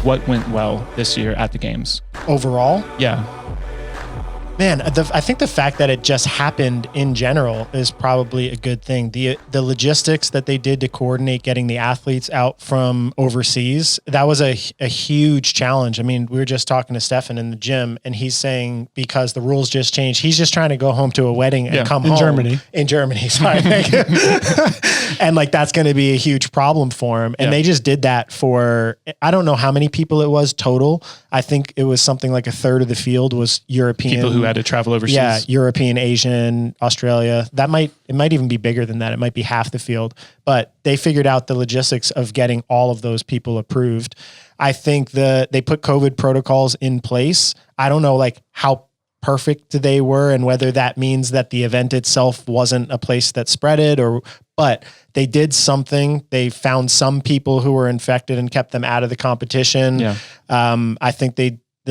what went well this year at the games? Overall? Yeah. Man, I think the fact that it just happened in general is probably a good thing. The logistics that they did to coordinate getting the athletes out from overseas, that was a huge challenge. I mean, we were just talking to Stefan in the gym, and he's saying because the rules just changed, he's just trying to go home to a wedding and come home. In Germany, sorry. And like, that's going to be a huge problem for him. And they just did that for, I don't know how many people it was total. I think it was something like a third of the field was European. People who had to travel overseas. Yeah, European, Asian, Australia. It might even be bigger than that. It might be half the field. But they figured out the logistics of getting all of those people approved. I think they put COVID protocols in place. I don't know like how perfect they were and whether that means that the event itself wasn't a place that spread it, but they did something. They found some people who were infected and kept them out of the competition. Yeah. I think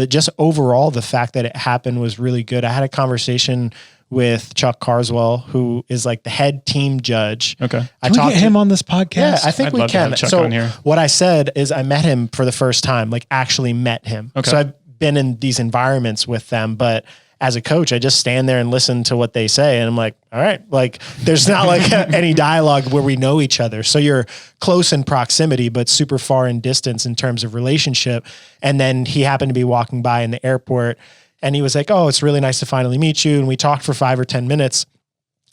just overall, the fact that it happened was really good. I had a conversation with Chuck Carswell, who is like the head team judge. Okay. Can we get him on this podcast? Yeah, I think we can. So what I said is I met him for the first time, like actually met him. Okay. So I've been in these environments with them, but as a coach, I just stand there and listen to what they say. And I'm like, all right, like there's not like any dialogue where we know each other. So you're close in proximity, but super far in distance in terms of relationship. And then he happened to be walking by in the airport and he was like, oh, it's really nice to finally meet you. And we talked for 5 or 10 minutes.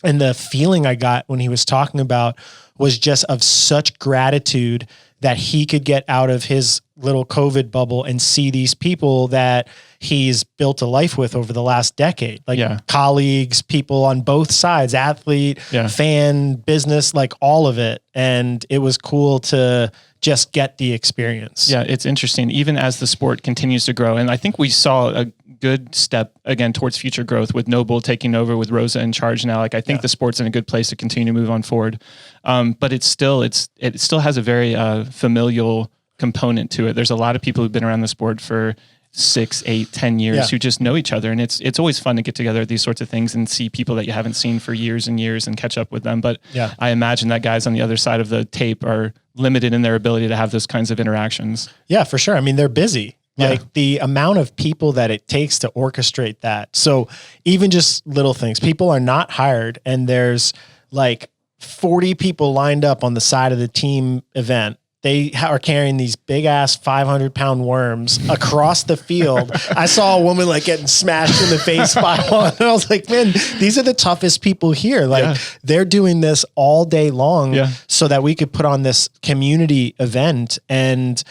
And the feeling I got when he was talking about was just of such gratitude that he could get out of his little COVID bubble and see these people that he's built a life with over the last decade, like colleagues, people on both sides, athlete, fan, business, like all of it. And it was cool to just get the experience. Yeah, it's interesting. Even as the sport continues to grow, and I think we saw a good step again towards future growth with Noble taking over with Rosa in charge now. Like I think the sport's in a good place to continue to move on forward. But it still has a very familial component to it. There's a lot of people who've been around the sport for 6, 8, 10 years who just know each other. And it's always fun to get together at these sorts of things and see people that you haven't seen for years and years and catch up with them. But I imagine that guys on the other side of the tape are limited in their ability to have those kinds of interactions. Yeah, for sure. I mean, they're busy. Like the amount of people that it takes to orchestrate that. So even just little things, people are not hired and there's like 40 people lined up on the side of the team event. They are carrying these big ass 500-pound worms across the field. I saw a woman like getting smashed in the face by one. And I was like, man, these are the toughest people here. Like they're doing this all day long so that we could put on this community event. And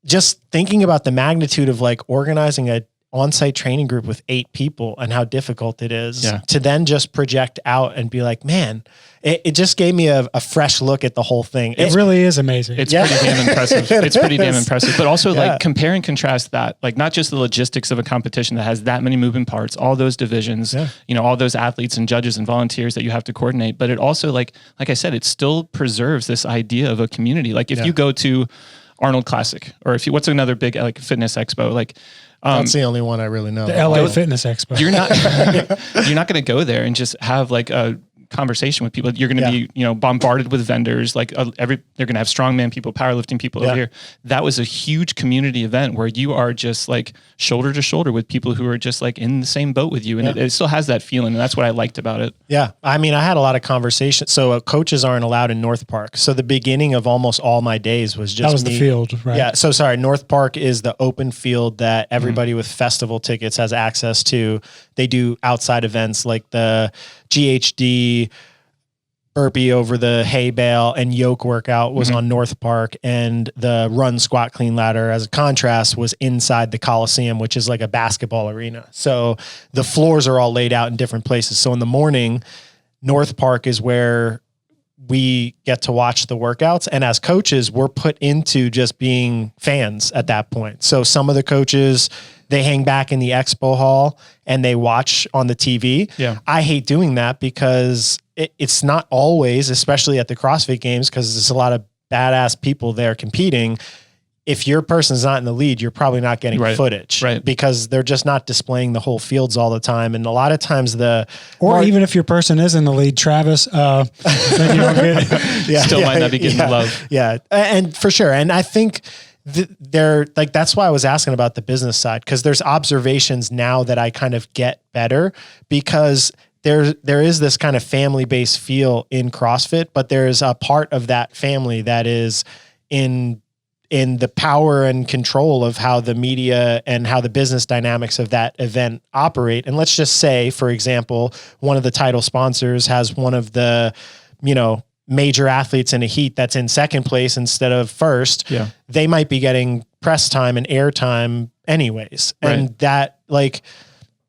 just thinking about the magnitude of like organizing a on-site training group with 8 people and how difficult it is to then just project out and be like, man, it just gave me a fresh look at the whole thing. It really is amazing. It's pretty damn impressive. It's pretty damn impressive, but also like compare and contrast that, like not just the logistics of a competition that has that many moving parts, all those divisions, you know, all those athletes and judges and volunteers that you have to coordinate, but it also like I said, it still preserves this idea of a community. Like if you go to Arnold Classic, or what's another big like fitness expo, like that's the only one I really know. The LA Fitness Expo. You're not going to go there and just have like a conversation with people. You're going to be, you know, bombarded with vendors. Like they're going to have strongman people, powerlifting people over here. That was a huge community event where you are just like shoulder to shoulder with people who are just like in the same boat with you. And it still has that feeling. And that's what I liked about it. Yeah. I mean, I had a lot of conversations. So coaches aren't allowed in North Park. So the beginning of almost all my days was just the field, right? Yeah. So sorry. North Park is the open field that everybody with festival tickets has access to. They do outside events like the GHD, burpee over the hay bale, and yoke workout was on North Park, and the run, squat, clean ladder as a contrast was inside the Coliseum, which is like a basketball arena. So the floors are all laid out in different places. So in the morning, North Park is where we get to watch the workouts. And as coaches, we're put into just being fans at that point. So some of the coaches, they hang back in the expo hall and they watch on the TV. Yeah. I hate doing that because it's not always, especially at the CrossFit games, because there's a lot of badass people there competing. If your person's not in the lead, you're probably not getting footage because they're just not displaying the whole fields all the time. And a lot of times even if your person is in the lead, Travis, then you don't get still might not be getting the love. Yeah. And for sure. And I think they're like, that's why I was asking about the business side. Cause there's observations now that I kind of get better because there is this kind of family-based feel in CrossFit, but there's a part of that family that is in the power and control of how the media and how the business dynamics of that event operate. And let's just say, for example, one of the title sponsors has one of the, major athletes in a heat that's in second place instead of first. Yeah. They might be getting press time and air time anyways. Right. And that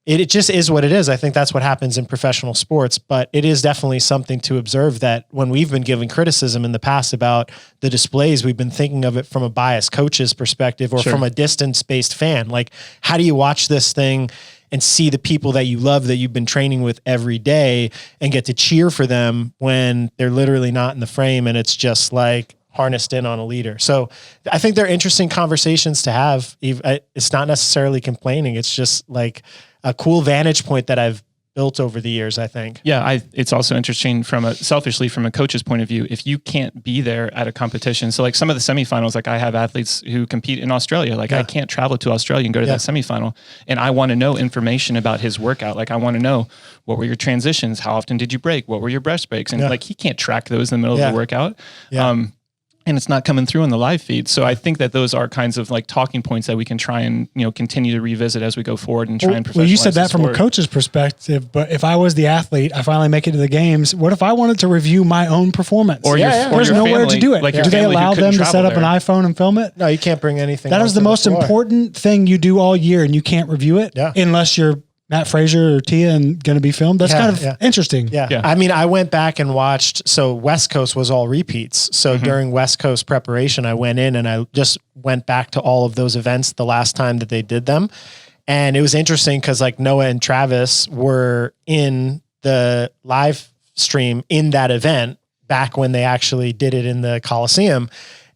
it just is what it is. I think that's what happens in professional sports, but it is definitely something to observe that when we've been giving criticism in the past about the displays, we've been thinking of it from a biased coach's perspective or from a distance-based fan. Like, how do you watch this thing and see the people that you love that you've been training with every day and get to cheer for them when they're literally not in the frame and it's just like harnessed in on a leader? So I think they're interesting conversations to have. It's not necessarily complaining. It's just like a cool vantage point that I've built over the years, I think. Yeah, it's also interesting selfishly from a coach's point of view, if you can't be there at a competition. So like some of the semifinals, like I have athletes who compete in Australia. Like I can't travel to Australia and go to that semifinal. And I want to know information about his workout. Like I want to know, what were your transitions? How often did you break? What were your breast breaks? And like he can't track those in the middle of the workout. Yeah. And it's not coming through on the live feed. So I think that those are kinds of like talking points that we can try and, continue to revisit as we go forward and try and professionalize. Well, you said that from a coach's perspective, but if I was the athlete, I finally make it to the games. What if I wanted to review my own performance? Or there's nowhere to do it. Like do they allow them to set up an iPhone and film it? No, you can't bring anything. That is the most important thing you do all year, and you can't review it unless you're Matt Frazier or Tia and going to be filmed. That's kind of interesting. Yeah. I mean, I went back and watched, so West Coast was all repeats. So during West Coast preparation, I went in and I just went back to all of those events the last time that they did them. And it was interesting because like Noah and Travis were in the live stream in that event back when they actually did it in the Coliseum.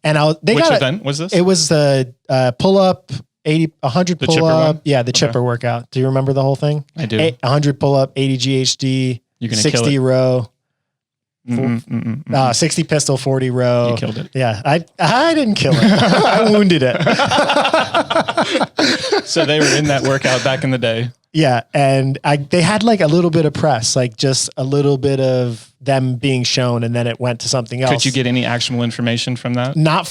And which event was this? It was the pull up 100 the pull up. One? Yeah. The chipper workout. Do you remember the whole thing? I do. 100 pull up, 80 GHD, You're gonna 60 kill it. Row. 60 pistol, 40 row. You killed it. Yeah. I didn't kill it. I wounded it. So they were in that workout back in the day. Yeah. And they had like a little bit of press, like just a little bit of them being shown, and then it went to something else. Could you get any actionable information from that? Not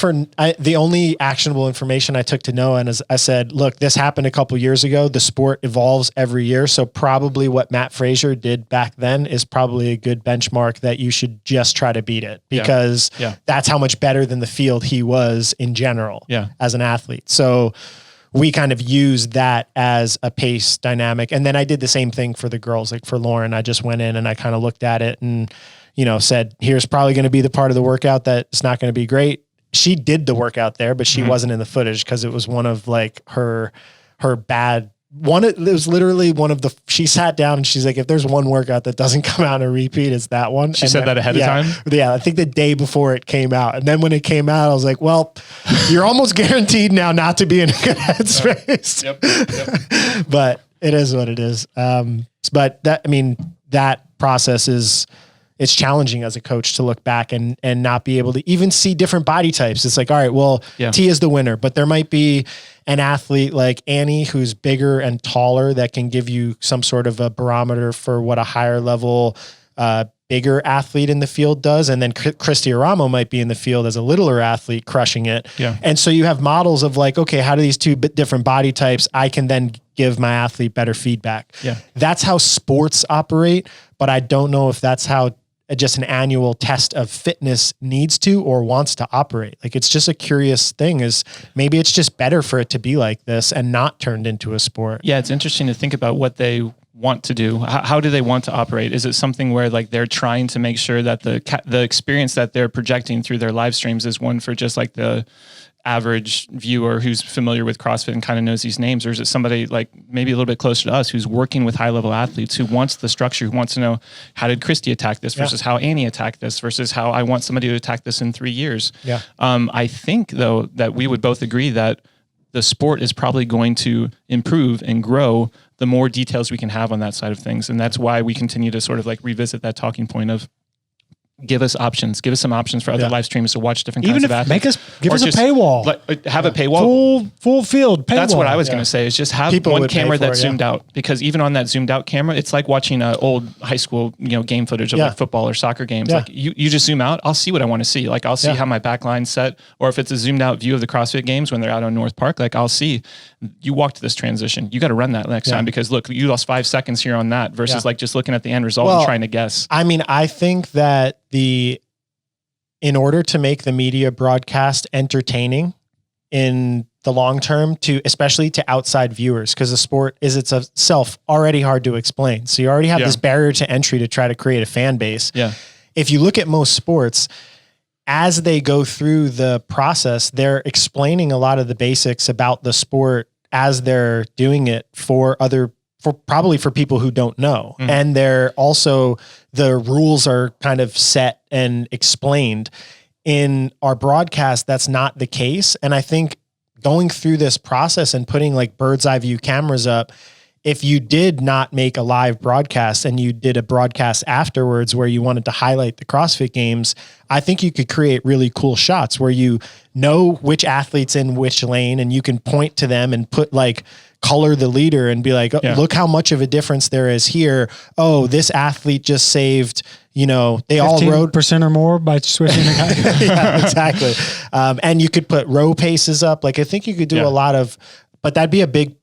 the only actionable information I took to Noah, and I said, look, this happened a couple years ago. The sport evolves every year. So probably what Matt Frazier did back then is probably a good benchmark that you should just try to beat it, because that's how much better than the field he was in general as an athlete. So we kind of used that as a pace dynamic. And then I did the same thing for the girls. Like for Lauren, I just went in and I kind of looked at it and, said, here's probably going to be the part of the workout that's not going to be great. She did the workout there, but she wasn't in the footage because it was one of like her bad one. It was literally one of she sat down and she's like, if there's one workout that doesn't come out in a repeat, it's that one. She said that ahead of time? Yeah. I think the day before it came out. And then when it came out, I was like, well, you're almost guaranteed now not to be in a good headspace. Yep. But it is what it is. But that process it's challenging as a coach to look back and not be able to even see different body types. It's like, all right, well, T is the winner, but there might be an athlete like Annie who's bigger and taller that can give you some sort of a barometer for what a higher level, bigger athlete in the field does. And then Christy Aramo might be in the field as a littler athlete crushing it. Yeah. And so you have models of like, okay, how do these two different body types, I can then give my athlete better feedback. Yeah. That's how sports operate, but I don't know if that's how just an annual test of fitness needs to or wants to operate. Like, it's just a curious thing, is maybe it's just better for it to be like this and not turned into a sport. Yeah. It's interesting to think about what they want to do. How do they want to operate? Is it something where like they're trying to make sure that the experience that they're projecting through their live streams is one for just like the average viewer who's familiar with CrossFit and kind of knows these names? Or is it somebody like maybe a little bit closer to us who's working with high level athletes, who wants the structure, who wants to know, how did Christy attack this versus how Annie attacked this versus how I want somebody to attack this in 3 years? Yeah. I think though that we would both agree that the sport is probably going to improve and grow the more details we can have on that side of things. And that's why we continue to sort of like revisit that talking point of give us options. Give us some options for other live streams to watch different Even kinds of athletes. Give us a paywall. Have a paywall. Full field paywall. That's what I was going to say, is just have People one would camera pay for that's it, zoomed out, because even on that zoomed out camera, it's like watching old high school, game footage of like football or soccer games. Like you just zoom out. I'll see what I want to see. Like I'll see how my back line's set, or if it's a zoomed out view of the CrossFit games when they're out on North Park, like I'll see you walked this transition. You got to run that next time, because look, you lost 5 seconds here on that versus like just looking at the end result and trying to guess. I mean, I think that in order to make the media broadcast entertaining in the long term, especially to outside viewers, because the sport is itself already hard to explain. So you already have this barrier to entry to try to create a fan base. Yeah. If you look at most sports, as they go through the process, they're explaining a lot of the basics about the sport as they're doing it probably for people who don't know. Mm-hmm. And they're also, the rules are kind of set and explained. In our broadcast, that's not the case. And I think going through this process and putting like bird's eye view cameras up, if you did not make a live broadcast and you did a broadcast afterwards where you wanted to highlight the CrossFit games, I think you could create really cool shots where you know which athlete's in which lane, and you can point to them and put like color the leader and be like, look how much of a difference there is here. Oh, this athlete just saved, they all rode 15% or more by switching the guy. Yeah, exactly. And you could put row paces up. Like I think you could do a lot of, but that'd be a big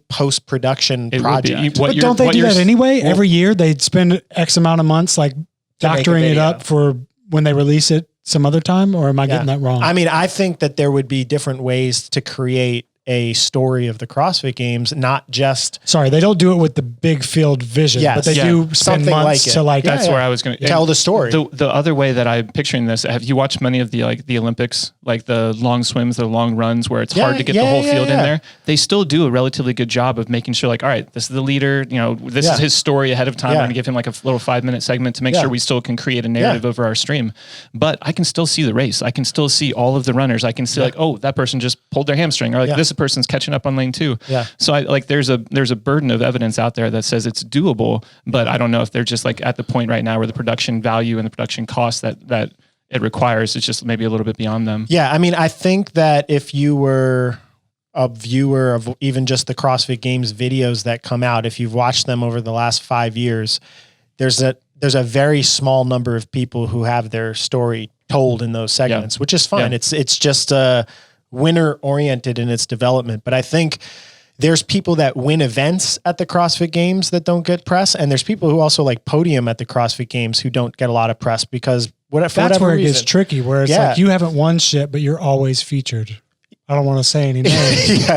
post-production project. But don't they do that anyway? Every year they'd spend X amount of months like doctoring it up for when they release it some other time, or am I getting that wrong? I mean, I think that there would be different ways to create a story of the CrossFit games, not just... Sorry, they don't do it with the big field vision, but they do spend something months to like... That's where I was going to... Tell the story. The other way that I'm picturing this, have you watched many of the Olympics, like the long swims, the long runs, where it's hard to get the whole field in there? They still do a relatively good job of making sure like, all right, this is the leader, this is his story ahead of time. We're going to give him like a little 5-minute segment to make sure we still can create a narrative over our stream. But I can still see the race. I can still see all of the runners. I can see like, oh, that person just pulled their hamstring, or like this person's catching up on lane 2. Yeah. So there's a burden of evidence out there that says it's doable, but I don't know if they're just like at the point right now where the production value and the production cost that it requires is just maybe a little bit beyond them. Yeah. I mean, I think that if you were a viewer of even just the CrossFit Games videos that come out, if you've watched them over the last 5 years, there's a very small number of people who have their story told in those segments, which is fine. It's just winner oriented in its development. But I think there's people that win events at the CrossFit Games that don't get press. And there's people who also like podium at the CrossFit Games who don't get a lot of press because that's where it gets tricky, where it's like, you haven't won shit, but you're always featured. I don't want to say any names.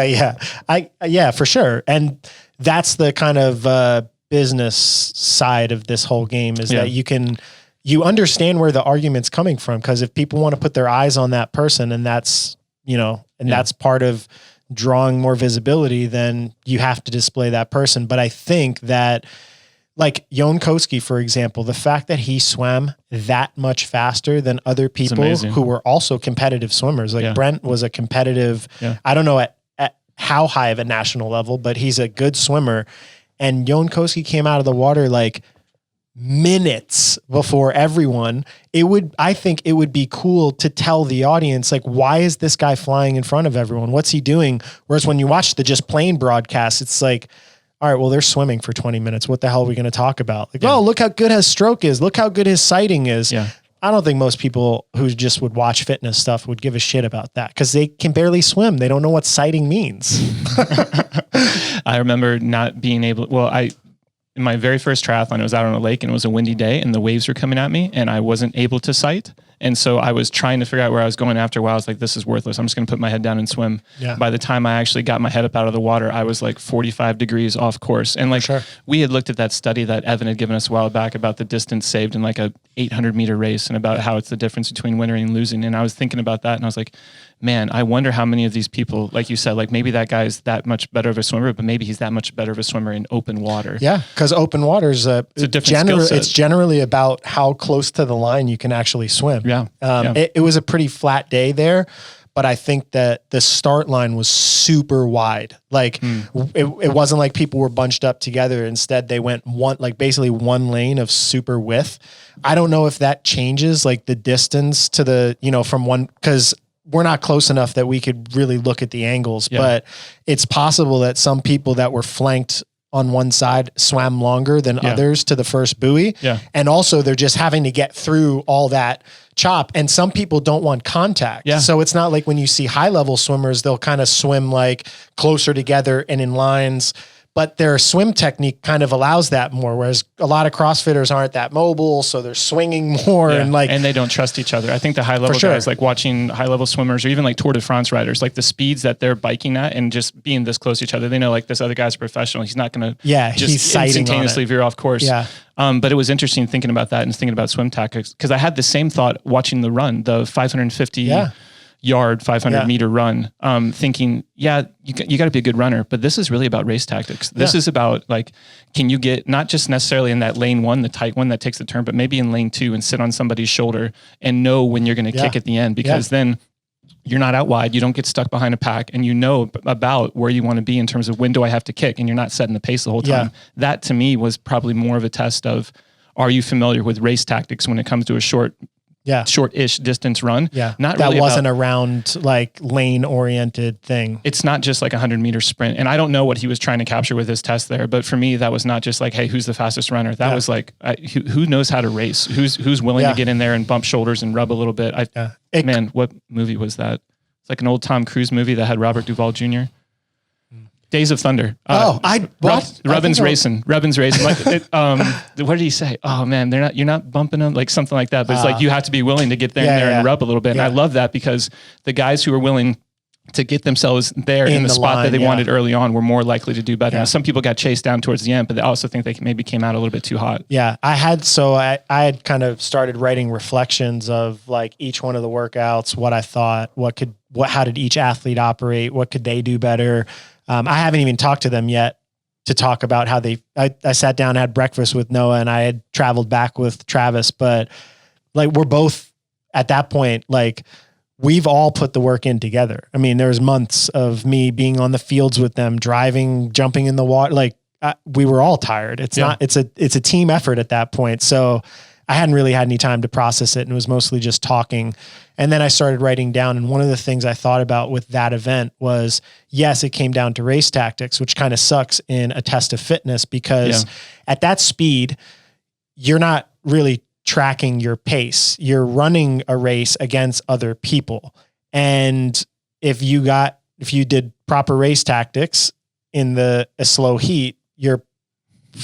Yeah, for sure. And that's the kind of business side of this whole game is that you understand where the argument's coming from. Because if people want to put their eyes on that person, and that's, that's part of drawing more visibility, then you have to display that person. But I think that like Jon Koski, for example, the fact that he swam that much faster than other people who were also competitive swimmers, like Brent was a competitive, I don't know at how high of a national level, but he's a good swimmer. And Jon Koski came out of the water like minutes before everyone. I think it would be cool to tell the audience, like, why is this guy flying in front of everyone? What's he doing? Whereas when you watch the just plain broadcast, it's like, all right, well, they're swimming for 20 minutes. What the hell are we going to talk about? Like, oh, look how good his stroke is. Look how good his sighting is. Yeah. I don't think most people who just would watch fitness stuff would give a shit about that because they can barely swim. They don't know what sighting means. I remember not being able, in my very first triathlon, I was out on a lake and it was a windy day and the waves were coming at me and I wasn't able to sight. And so I was trying to figure out where I was going after a while. I was like, this is worthless. I'm just going to put my head down and swim. Yeah. By the time I actually got my head up out of the water, I was like 45 degrees off course. And like, we had looked at that study that Evan had given us a while back about the distance saved in like a 800 meter race and about how it's the difference between winning and losing. And I was thinking about that and I was like, man, I wonder how many of these people, like you said, like maybe that guy's that much better of a swimmer, but maybe he's that much better of a swimmer in open water. Yeah, because open water is a different skill set. It's generally about how close to the line you can actually swim. Yeah. It was a pretty flat day there, but I think that the start line was super wide. Like it wasn't like people were bunched up together. Instead, they went basically one lane of super width. I don't know if that changes like the distance to the, from one, because we're not close enough that we could really look at the angles, but it's possible that some people that were flanked on one side swam longer than others to the first buoy. Yeah. And also they're just having to get through all that chop. And some people don't want contact. Yeah. So it's not like when you see high level swimmers, they'll kind of swim like closer together and in lines, but their swim technique kind of allows that more. Whereas a lot of CrossFitters aren't that mobile. So they're swinging more and they don't trust each other. I think the high level guys, like watching high level swimmers or even like Tour de France riders, like the speeds that they're biking at and just being this close to each other, they know like this other guy's a professional. He's not going to he's instantaneously veer off course. Yeah. But it was interesting thinking about that and thinking about swim tactics because I had the same thought watching the run, the 550 yard, 500 meter run, thinking, you got to be a good runner, but this is really about race tactics. This is about like, can you get not just necessarily in that lane one, the tight one that takes the turn, but maybe in lane two and sit on somebody's shoulder and know when you're going to kick at the end, because then you're not out wide. You don't get stuck behind a pack and you know about where you want to be in terms of when do I have to kick, and you're not setting the pace the whole time. That to me was probably more of a test of, are you familiar with race tactics when it comes to a short-ish distance run? Yeah. Not that really wasn't around like lane oriented thing. It's not just like a 100-meter sprint. And I don't know what he was trying to capture with his test there, but for me, that was not just like, hey, who's the fastest runner? That was like, who knows how to race? Who's willing to get in there and bump shoulders and rub a little bit? Man, what movie was that? It's like an old Tom Cruise movie that had Robert Duvall Jr. Days of Thunder. Rubbin's racing. Like, what did he say? Oh man, you're not bumping them, like something like that. But it's like, you have to be willing to get there and rub a little bit. And I love that because the guys who are willing to get themselves there in the spot line, that they wanted early on were more likely to do better. Now, some people got chased down towards the end, but I also think they maybe came out a little bit too hot. Yeah. I had kind of started writing reflections of like each one of the workouts, what I thought, how did each athlete operate? What could they do better? I haven't even talked to them yet to talk about how I sat down, had breakfast with Noah, and I had traveled back with Travis, but like, we're both at that point, like we've all put the work in together. I mean, there's months of me being on the fields with them, driving, jumping in the water. Like we were all tired. It's a team effort at that point. So I hadn't really had any time to process it and it was mostly just talking. And then I started writing down. And one of the things I thought about with that event was, yes, it came down to race tactics, which kind of sucks in a test of fitness because at that speed, you're not really tracking your pace. You're running a race against other people. And if you did proper race tactics in a slow heat, you're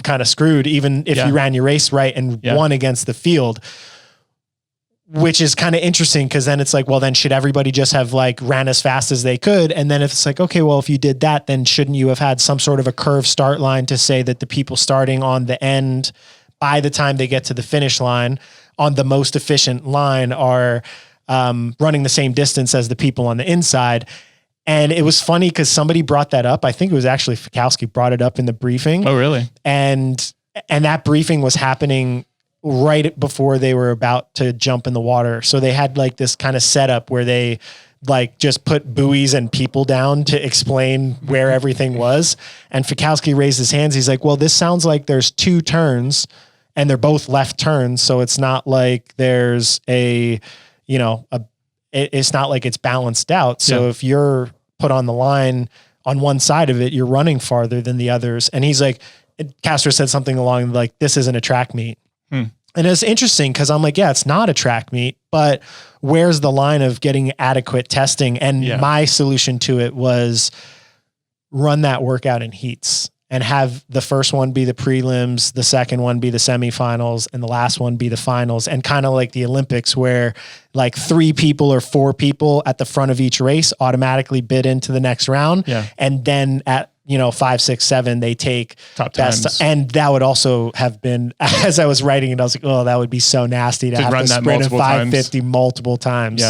kind of screwed, even if you ran your race right and won against the field, which is kind of interesting. Cause then it's like, well, then should everybody just have like ran as fast as they could? And then if it's like, okay, well, if you did that, then shouldn't you have had some sort of a curved start line to say that the people starting on the end, by the time they get to the finish line on the most efficient line are running the same distance as the people on the inside. And it was funny because somebody brought that up. I think it was actually Fikowski brought it up in the briefing. Oh, really? And that briefing was happening right before they were about to jump in the water. So they had like this kind of setup where they like just put buoys and people down to explain where everything was. And Fikowski raised his hands. He's like, well, this sounds like there's two turns and they're both left turns. So it's not like there's it's not like it's balanced out. So if you're put on the line on one side of it, you're running farther than the others. And he's like, Castro said something along like, this isn't a track meet. And it's interesting because I'm like, it's not a track meet, but where's the line of getting adequate testing? And my solution to it was run that workout in heats and have the first one be the prelims, the second one be the semifinals, and the last one be the finals. And kind of like the Olympics where like 3 people or 4 people at the front of each race automatically bid into the next round. And then at 5, 6, 7, they take top times. And that would also have been, as I was writing it, I was like, oh, that would be so nasty to have run to that sprint in multiple 550 multiple times.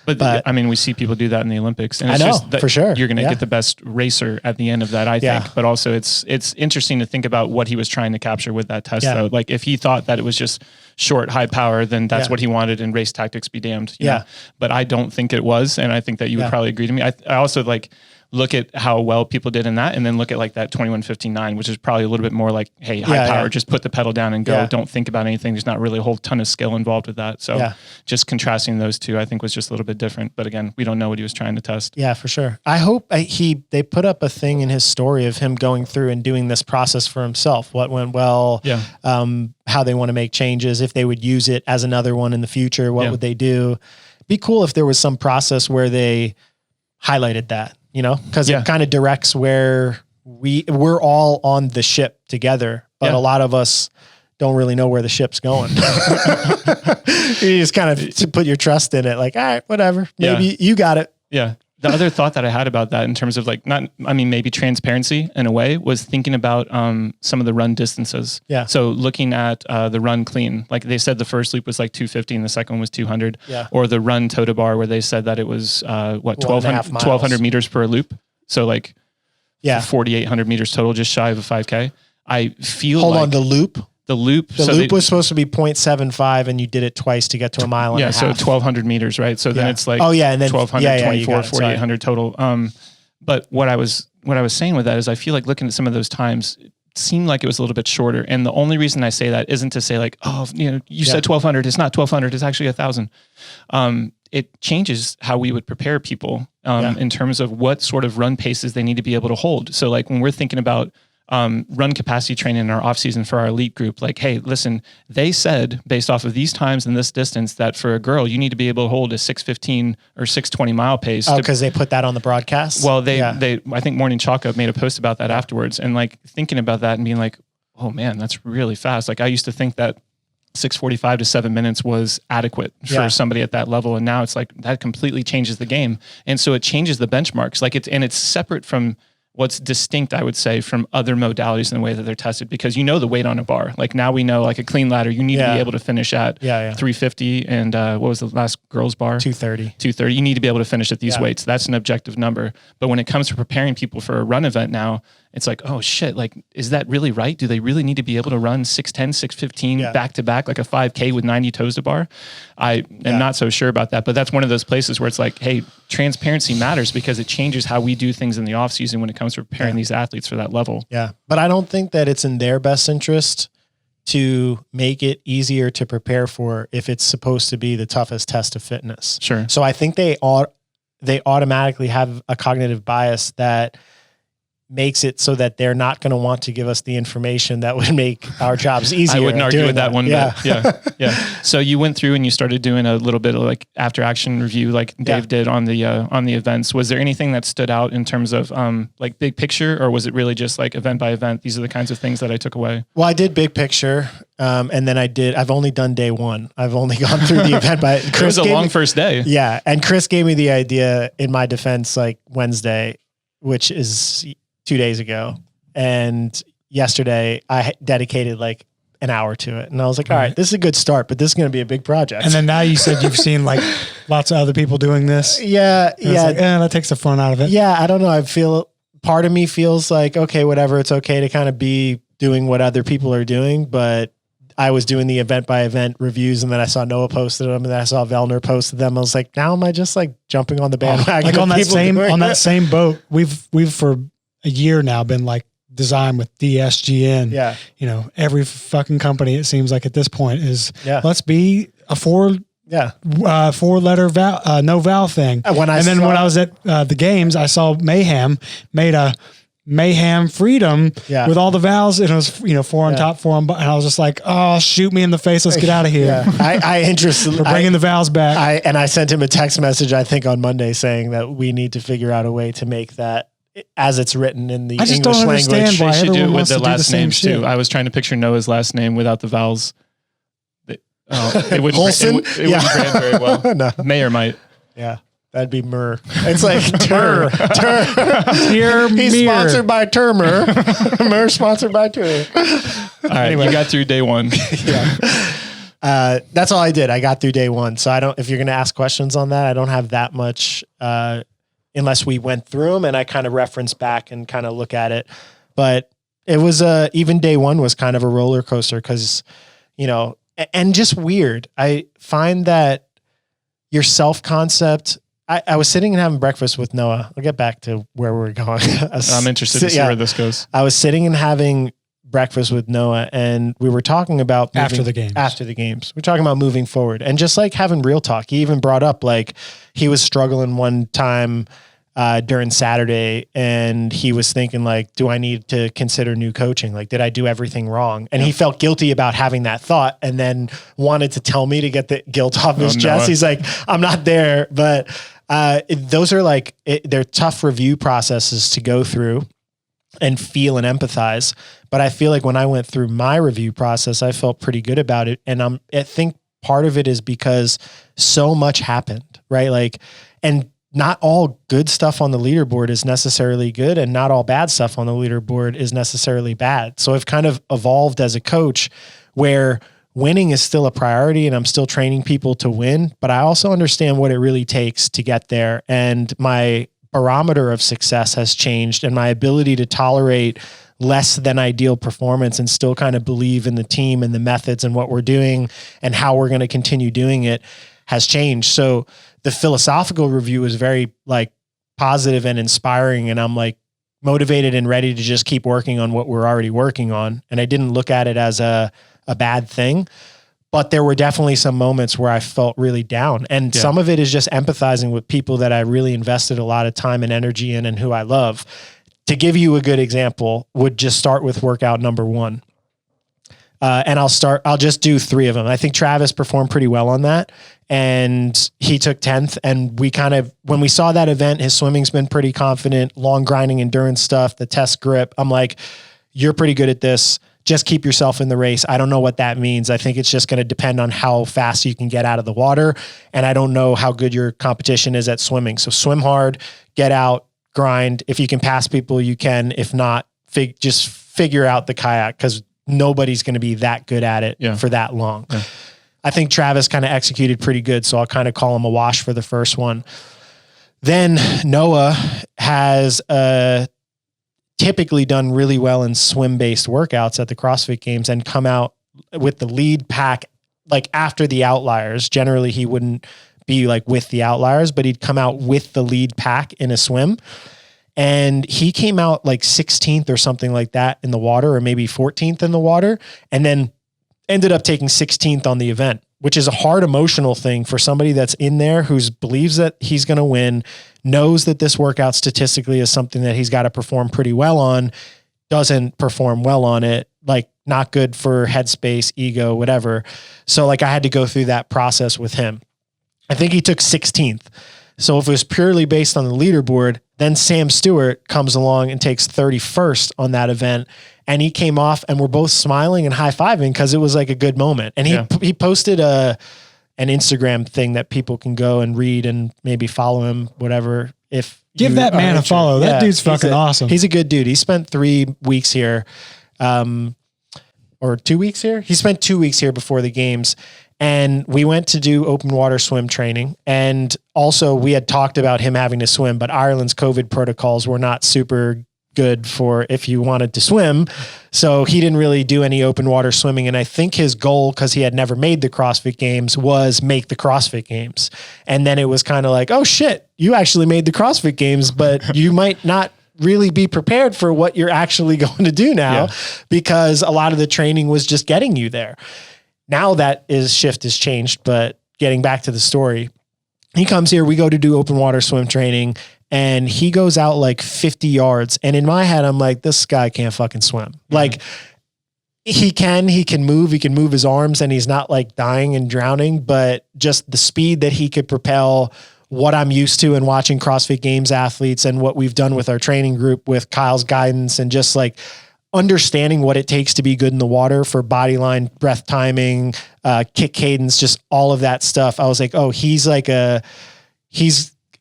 But I mean, we see people do that in the Olympics, and I it's know, just that for sure. you're going to Yeah. get the best racer at the end of that, I think. But also, it's interesting to think about what he was trying to capture with that test, though. Like, if he thought that it was just short, high power, then that's what he wanted, and race tactics be damned. You know? But I don't think it was, and I think that you would probably agree to me. I also like look at how well people did in that, and then look at like that 21:59, which is probably a little bit more like, hey, high power, just put the pedal down and go. Don't think about anything. There's not really a whole ton of skill involved with that. So just contrasting those two, I think was just a little bit different. But again, we don't know what he was trying to test. Yeah, for sure. I hope they put up a thing in his story of him going through and doing this process for himself. What went well, how they want to make changes, if they would use it as another one in the future, what would they do? Be cool if there was some process where they highlighted that. You know, because it kind of directs where we're all on the ship together, but a lot of us don't really know where the ship's going. You just kind of put your trust in it. Like, all right, whatever. Maybe you got it. Yeah. The other thought that I had about that in terms of like, maybe transparency in a way, was thinking about some of the run distances. Yeah. So looking at the run clean, like they said the first loop was like 250 and the second one was 200. Yeah. Or the run Tota Bar where they said that it was 1,200 meters per loop. So like 4,800 meters total, just shy of a 5K. I feel Hold on, the loop? The loop. The loop was supposed to be 0.75 and you did it twice to get to a mile and a half. So 1,200 meters, right? So then it's like and then 1,224, 4,800 total. But what I was saying with that is I feel like looking at some of those times, it seemed like it was a little bit shorter. And the only reason I say that isn't to say like, oh, you said 1,200, it's not 1,200, it's actually 1,000. It changes how we would prepare people in terms of what sort of run paces they need to be able to hold. So like when we're thinking about run capacity training in our off season for our elite group, like, hey, listen, they said based off of these times and this distance that for a girl, you need to be able to hold a 6:15 or 6:20 mile pace. Oh, because they put that on the broadcast? Well, I think Morning Chalk made a post about that afterwards, and like thinking about that and being like, oh man, that's really fast. Like I used to think that 6:45 to 7 minutes was adequate for somebody at that level. And now it's like, that completely changes the game. And so it changes the benchmarks. Like it's separate from what's distinct, I would say, from other modalities in the way that they're tested, because the weight on a bar. Like now we know, like a clean ladder, you need to be able to finish at 350 and what was the last girls bar? 230. You need to be able to finish at these weights. That's an objective number. But when it comes to preparing people for a run event now, it's like, oh shit, like, is that really right? Do they really need to be able to run 6:10, 6:15 back to back, like a 5K with 90 toes to bar? I am not so sure about that, but that's one of those places where it's like, hey, transparency matters because it changes how we do things in the off season when it comes to preparing these athletes for that level. Yeah. But I don't think that it's in their best interest to make it easier to prepare for if it's supposed to be the toughest test of fitness. Sure. So I think they automatically have a cognitive bias that makes it so that they're not going to want to give us the information that would make our jobs easier. I wouldn't argue with that one bit. Yeah. So you went through and you started doing a little bit of like after action review, like Dave did on the events. Was there anything that stood out in terms of like big picture, or was it really just like event by event? These are the kinds of things that I took away. Well, I did big picture. And then I've only done day one. I've only gone through the event by Chris. It was a long first day. Yeah. And Chris gave me the idea in my defense, like Wednesday, which is 2 days ago, and yesterday I dedicated like an hour to it, and I was like, all right, this is a good start, but this is going to be a big project. And then now you said you've seen like lots of other people doing this. Yeah. Like, that takes the fun out of it. Yeah. I don't know. Part of me feels like, okay, whatever. It's okay to kind of be doing what other people are doing, but I was doing the event by event reviews, and then I saw Noah posted them, and then I saw Vellner posted them. I was like, now am I just like jumping on the bandwagon? Like on that same boat, we've for a year now been like designed with DSGN. Yeah. Every fucking company, it seems like at this point is let's be a four letter no vowel thing. When I was at the games, I saw Mayhem made a Mayhem Freedom with all the vowels, and it was 4 on top, 4 on bottom, and I was just like, oh, shoot me in the face, let's get out of here. We're bringing the vowels back. I sent him a text message, I think on Monday, saying that we need to figure out a way to make that as it's written in the English language. Understand why they should do it with the last names too. I was trying to picture Noah's last name without the vowels. It wouldn't grant very well. No. May or might. Yeah. That'd be Myrrh. It's like Tur. He's sponsored by Turmer. Myrrh sponsored by Tur. All right, anyway. You got through day one. That's all I did. I got through day one. So if you're going to ask questions on that, I don't have that much, unless we went through them and I kind of reference back and kind of look at it. But it was, even day one was kind of a roller coaster because, and just weird. I find that your self-concept, I was sitting and having breakfast with Noah. I'll get back to where we're going. I'm interested to see where this goes. I was sitting and having breakfast with Noah and we were talking about after the games. We're talking about moving forward and just like having real talk. He even brought up like he was struggling one time during Saturday and he was thinking like, do I need to consider new coaching? Like, did I do everything wrong? And he felt guilty about having that thought and then wanted to tell me to get the guilt off his chest. He's like, I'm not there, but those are like, they're tough review processes to go through and feel and empathize. But I feel like when I went through my review process, I felt pretty good about it. And I think part of it is because so much happened, right? Like, and not all good stuff on the leaderboard is necessarily good and not all bad stuff on the leaderboard is necessarily bad. So I've kind of evolved as a coach where winning is still a priority and I'm still training people to win, but I also understand what it really takes to get there. And my barometer of success has changed and my ability to tolerate less than ideal performance and still kind of believe in the team and the methods and what we're doing and how we're going to continue doing it has changed. So the philosophical review is very like positive and inspiring. And I'm like motivated and ready to just keep working on what we're already working on. And I didn't look at it as a bad thing, but there were definitely some moments where I felt really down. And some of it is just empathizing with people that I really invested a lot of time and energy in and who I love. To give you a good example, would just start with workout number one. And I'll just do 3 of them. I think Travis performed pretty well on that and he took 10th. And we kind of, when we saw that event, his swimming's been pretty confident, long grinding endurance stuff, the test grip. I'm like, you're pretty good at this. Just keep yourself in the race. I don't know what that means. I think it's just going to depend on how fast you can get out of the water. And I don't know how good your competition is at swimming. So swim hard, get out, grind. If you can pass people, you can. If not, just figure out the kayak because nobody's going to be that good at it for that long. Yeah. I think Travis kind of executed pretty good. So I'll kind of call him a wash for the first one. Then Noah has typically done really well in swim-based workouts at the CrossFit Games and come out with the lead pack, like after the outliers. Generally, he wouldn't be like with the outliers, but he'd come out with the lead pack in a swim. And he came out like 16th or something like that in the water, or maybe 14th in the water, and then ended up taking 16th on the event, which is a hard emotional thing for somebody that's in there who believes that he's going to win, knows that this workout statistically is something that he's got to perform pretty well on, doesn't perform well on it, like not good for headspace, ego, whatever. So like I had to go through that process with him. I think he took 16th. So if it was purely based on the leaderboard, then Sam Stewart comes along and takes 31st on that event. And he came off and we're both smiling and high-fiving because it was like a good moment. And he posted an Instagram thing that people can go and read and maybe follow him, whatever. Give that man a follow. That dude's fucking awesome. He's a good dude. He spent 3 weeks here, or 2 weeks here. He spent 2 weeks here before the games. And we went to do open water swim training. And also we had talked about him having to swim, but Ireland's COVID protocols were not super good for if you wanted to swim. So he didn't really do any open water swimming. And I think his goal, because he had never made the CrossFit Games, was make the CrossFit Games. And then it was kind of like, oh shit, you actually made the CrossFit Games, but you might not really be prepared for what you're actually going to do now because a lot of the training was just getting you there. Now that shift has changed, but getting back to the story, he comes here, we go to do open water swim training and he goes out like 50 yards. And in my head, I'm like, this guy can't fucking swim. Mm-hmm. Like he can move his arms and he's not like dying and drowning, but just the speed that he could propel, what I'm used to in watching CrossFit Games athletes and what we've done with our training group with Kyle's guidance and just like understanding what it takes to be good in the water for body line, breath timing, kick cadence, just all of that stuff. I was like, oh, he's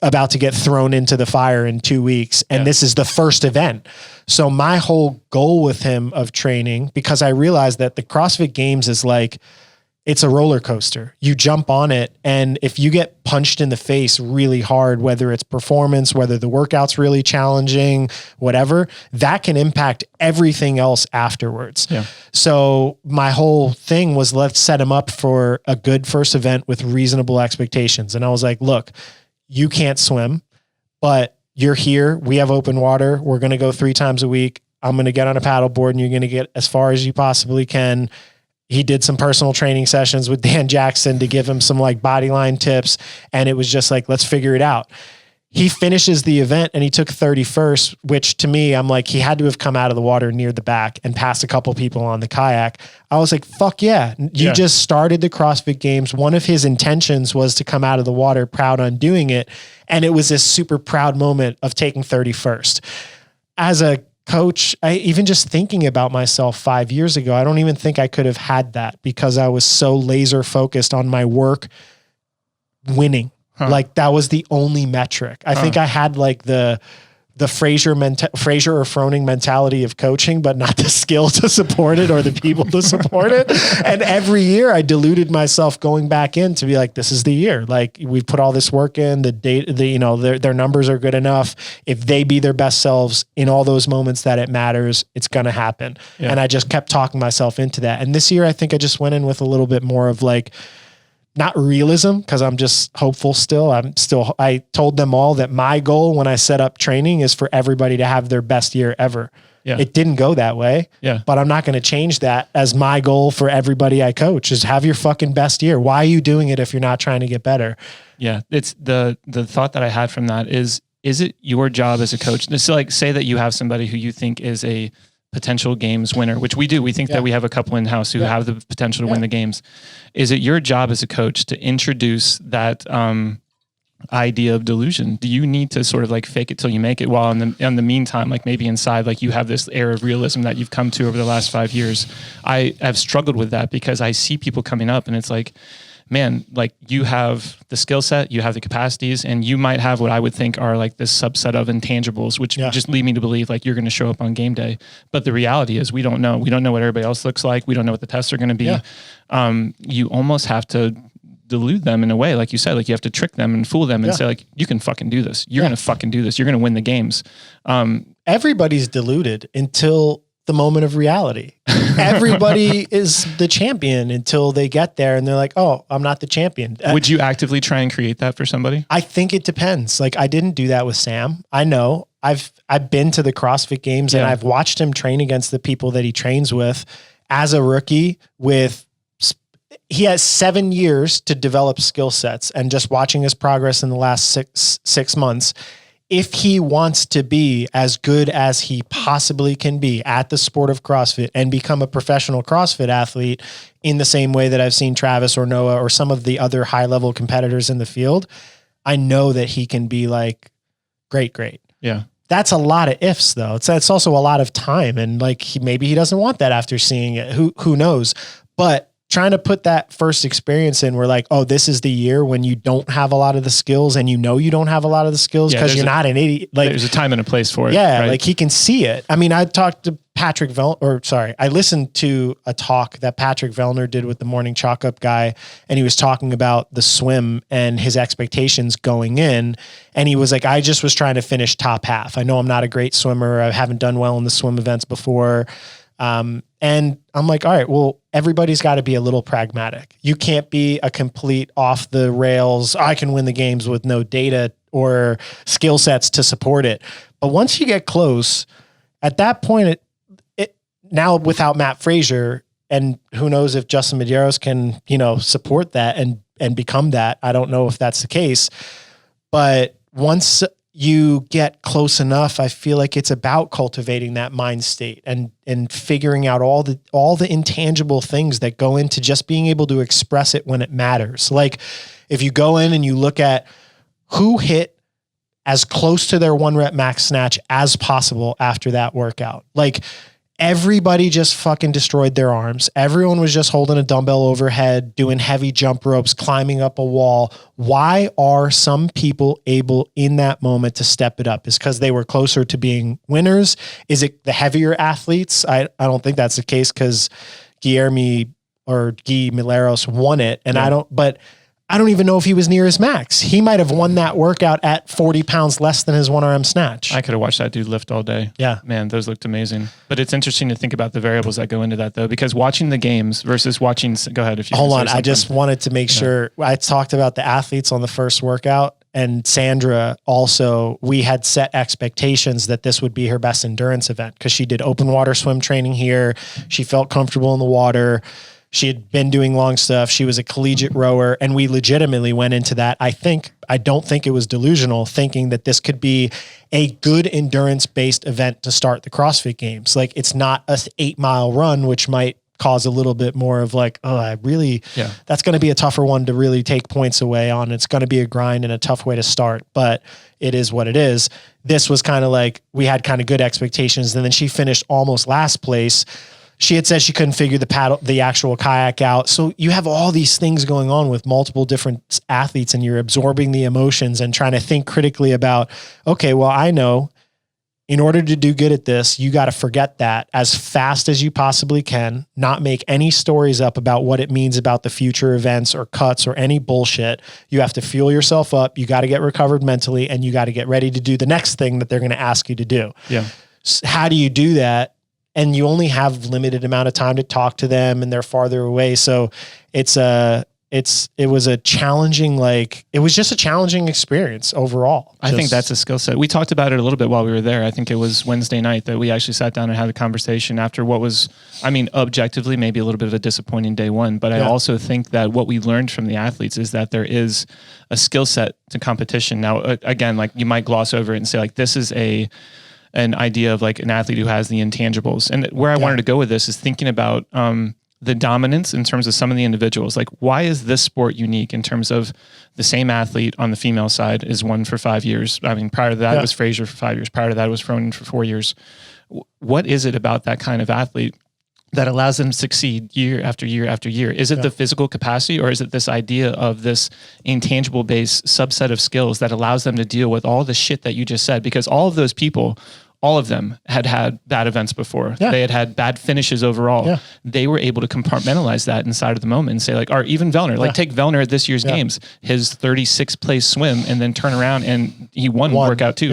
about to get thrown into the fire in 2 weeks. And this is the first event. So my whole goal with him of training, because I realized that the CrossFit Games is like, it's a roller coaster. You jump on it, and if you get punched in the face really hard, whether it's performance, whether the workout's really challenging, whatever, that can impact everything else afterwards. Yeah. So my whole thing was, let's set him up for a good first event with reasonable expectations. And I was like, look, you can't swim, but you're here. We have open water. We're going to go 3 times a week. I'm going to get on a paddleboard, and you're going to get as far as you possibly can. He did some personal training sessions with Dan Jackson to give him some like bodyline tips. And it was just like, let's figure it out. He finishes the event and he took 31st, which to me, I'm like, he had to have come out of the water near the back and passed a couple people on the kayak. I was like, fuck yeah. You just started the CrossFit Games. One of his intentions was to come out of the water proud on doing it. And it was this super proud moment of taking 31st. As a coach, I even just thinking about myself 5 years ago, I don't even think I could have had that because I was so laser focused on my work winning. Like that was the only metric. I think I had like the Fraser or Froning mentality of coaching, but not the skill to support it or the people to support it. And every year I deluded myself going back in to be like, this is the year. Like we've put all this work in, their numbers are good enough. If they be their best selves in all those moments that it matters, it's going to happen. Yeah. And I just kept talking myself into that. And this year, I think I just went in with a little bit more of like, not realism, because I'm just hopeful still. I told them all that my goal when I set up training is for everybody to have their best year ever. Yeah. It didn't go that way, but I'm not going to change that as my goal for everybody I coach is have your fucking best year. Why are you doing it if you're not trying to get better? Yeah. It's the thought that I had from that is it your job as a coach? It's like, say that you have somebody who you think is a potential games winner, which we do. We think that we have a couple in-house who have the potential to win the games. Is it your job as a coach to introduce that idea of delusion? Do you need to sort of like fake it till you make it, while in the meantime, like maybe inside, like you have this air of realism that you've come to over the last 5 years? I have struggled with that because I see people coming up and it's like, man, like you have the skill set, you have the capacities, and you might have what I would think are like this subset of intangibles, which just lead me to believe like you're going to show up on game day. But the reality is we don't know. We don't know what everybody else looks like. We don't know what the tests are going to be. Yeah. You almost have to delude them in a way. Like you said, like you have to trick them and fool them and say like, you can fucking do this. You're going to fucking do this. You're going to win the games. Everybody's deluded until the moment of reality. Everybody is the champion until they get there and they're like, oh, I'm not the champion. Would you actively try and create that for somebody? I think it depends. Like I didn't do that with Sam. I know I've been to the CrossFit Games and I've watched him train against the people that he trains with as a rookie he has 7 years to develop skill sets, and just watching his progress in the last six months, if he wants to be as good as he possibly can be at the sport of CrossFit and become a professional CrossFit athlete in the same way that I've seen Travis or Noah or some of the other high level competitors in the field, I know that he can be like, great. Yeah. That's a lot of ifs though. It's also a lot of time. And like, maybe he doesn't want that after seeing it. Who knows? But trying to put that first experience in, we're like, oh, this is the year when you don't have a lot of the skills, and you know you don't have a lot of the skills because you're not an idiot. Like there's a time and a place for it. Yeah, right? Like he can see it. I mean, I talked to I listened to a talk that Patrick Vellner did with the Morning Chalk Up guy, and he was talking about the swim and his expectations going in. And he was like, I just was trying to finish top half. I know I'm not a great swimmer. I haven't done well in the swim events before. And I'm like, all right, well, everybody's got to be a little pragmatic. You can't be a complete off the rails, I can win the games with no data or skill sets to support it. But once you get close, at that point, it now without Matt Frazier, and who knows if Justin Medeiros can, support that and become that. I don't know if that's the case, but once you get close enough, I feel like it's about cultivating that mind state and figuring out all the intangible things that go into just being able to express it when it matters. Like if you go in and you look at who hit as close to their 1 rep max snatch as possible after that workout, like everybody just fucking destroyed their arms. Everyone was just holding a dumbbell overhead, doing heavy jump ropes, climbing up a wall. Why are some people able in that moment to step it up? Is because they were closer to being winners? Is it the heavier athletes? I don't think that's the case, because Guilherme or Guy Mileros won it. And I don't even know if he was near his max. He might have won that workout at 40 pounds less than his 1RM snatch. I could have watched that dude lift all day. Yeah. Man, those looked amazing. But it's interesting to think about the variables that go into that, though, because watching the games versus watching, go ahead if you Hold on. I just wanted to make sure. I talked about the athletes on the first workout, and Sandra also, we had set expectations that this would be her best endurance event because she did open water swim training here. She felt comfortable in the water. She had been doing long stuff. She was a collegiate rower, and we legitimately went into that. I don't think it was delusional, thinking that this could be a good endurance-based event to start the CrossFit Games. Like, it's not a 8-mile run, which might cause a little bit more of like, that's going to be a tougher one to really take points away on. It's going to be a grind and a tough way to start, but it is what it is. This was kind of like, we had kind of good expectations, and then she finished almost last place. She had said she couldn't figure the actual kayak out. So you have all these things going on with multiple different athletes, and you're absorbing the emotions and trying to think critically about, okay, well, I know in order to do good at this, you got to forget that as fast as you possibly can, not make any stories up about what it means about the future events or cuts or any bullshit. You have to fuel yourself up. You got to get recovered mentally, and you got to get ready to do the next thing that they're going to ask you to do. Yeah. How do you do that? And you only have limited amount of time to talk to them, and they're farther away. So it was a challenging, it was just a challenging experience overall. I think that's a skill set. We talked about it a little bit while we were there. I think it was Wednesday night that we actually sat down and had a conversation after what was, objectively, maybe a little bit of a disappointing day one. But I also think that what we learned from the athletes is that there is a skill set to competition. Now, again, you might gloss over it and say this is an idea of an athlete who has the intangibles. And where I wanted to go with this is thinking about the dominance in terms of some of the individuals. Why is this sport unique in terms of the same athlete on the female side is one for 5 years? Prior to that, it was Fraser for 5 years. Prior to that, it was Fronin for 4 years. What is it about that kind of athlete that allows them to succeed year after year after year? Is it the physical capacity, or is it this idea of this intangible based subset of skills that allows them to deal with all the shit that you just said? Because all of those people, all of them had bad events before. Yeah. They had bad finishes overall. Yeah. They were able to compartmentalize that inside of the moment and say or even Vellner, take Vellner at this year's games, his 36th place swim, and then turn around and he won workout too,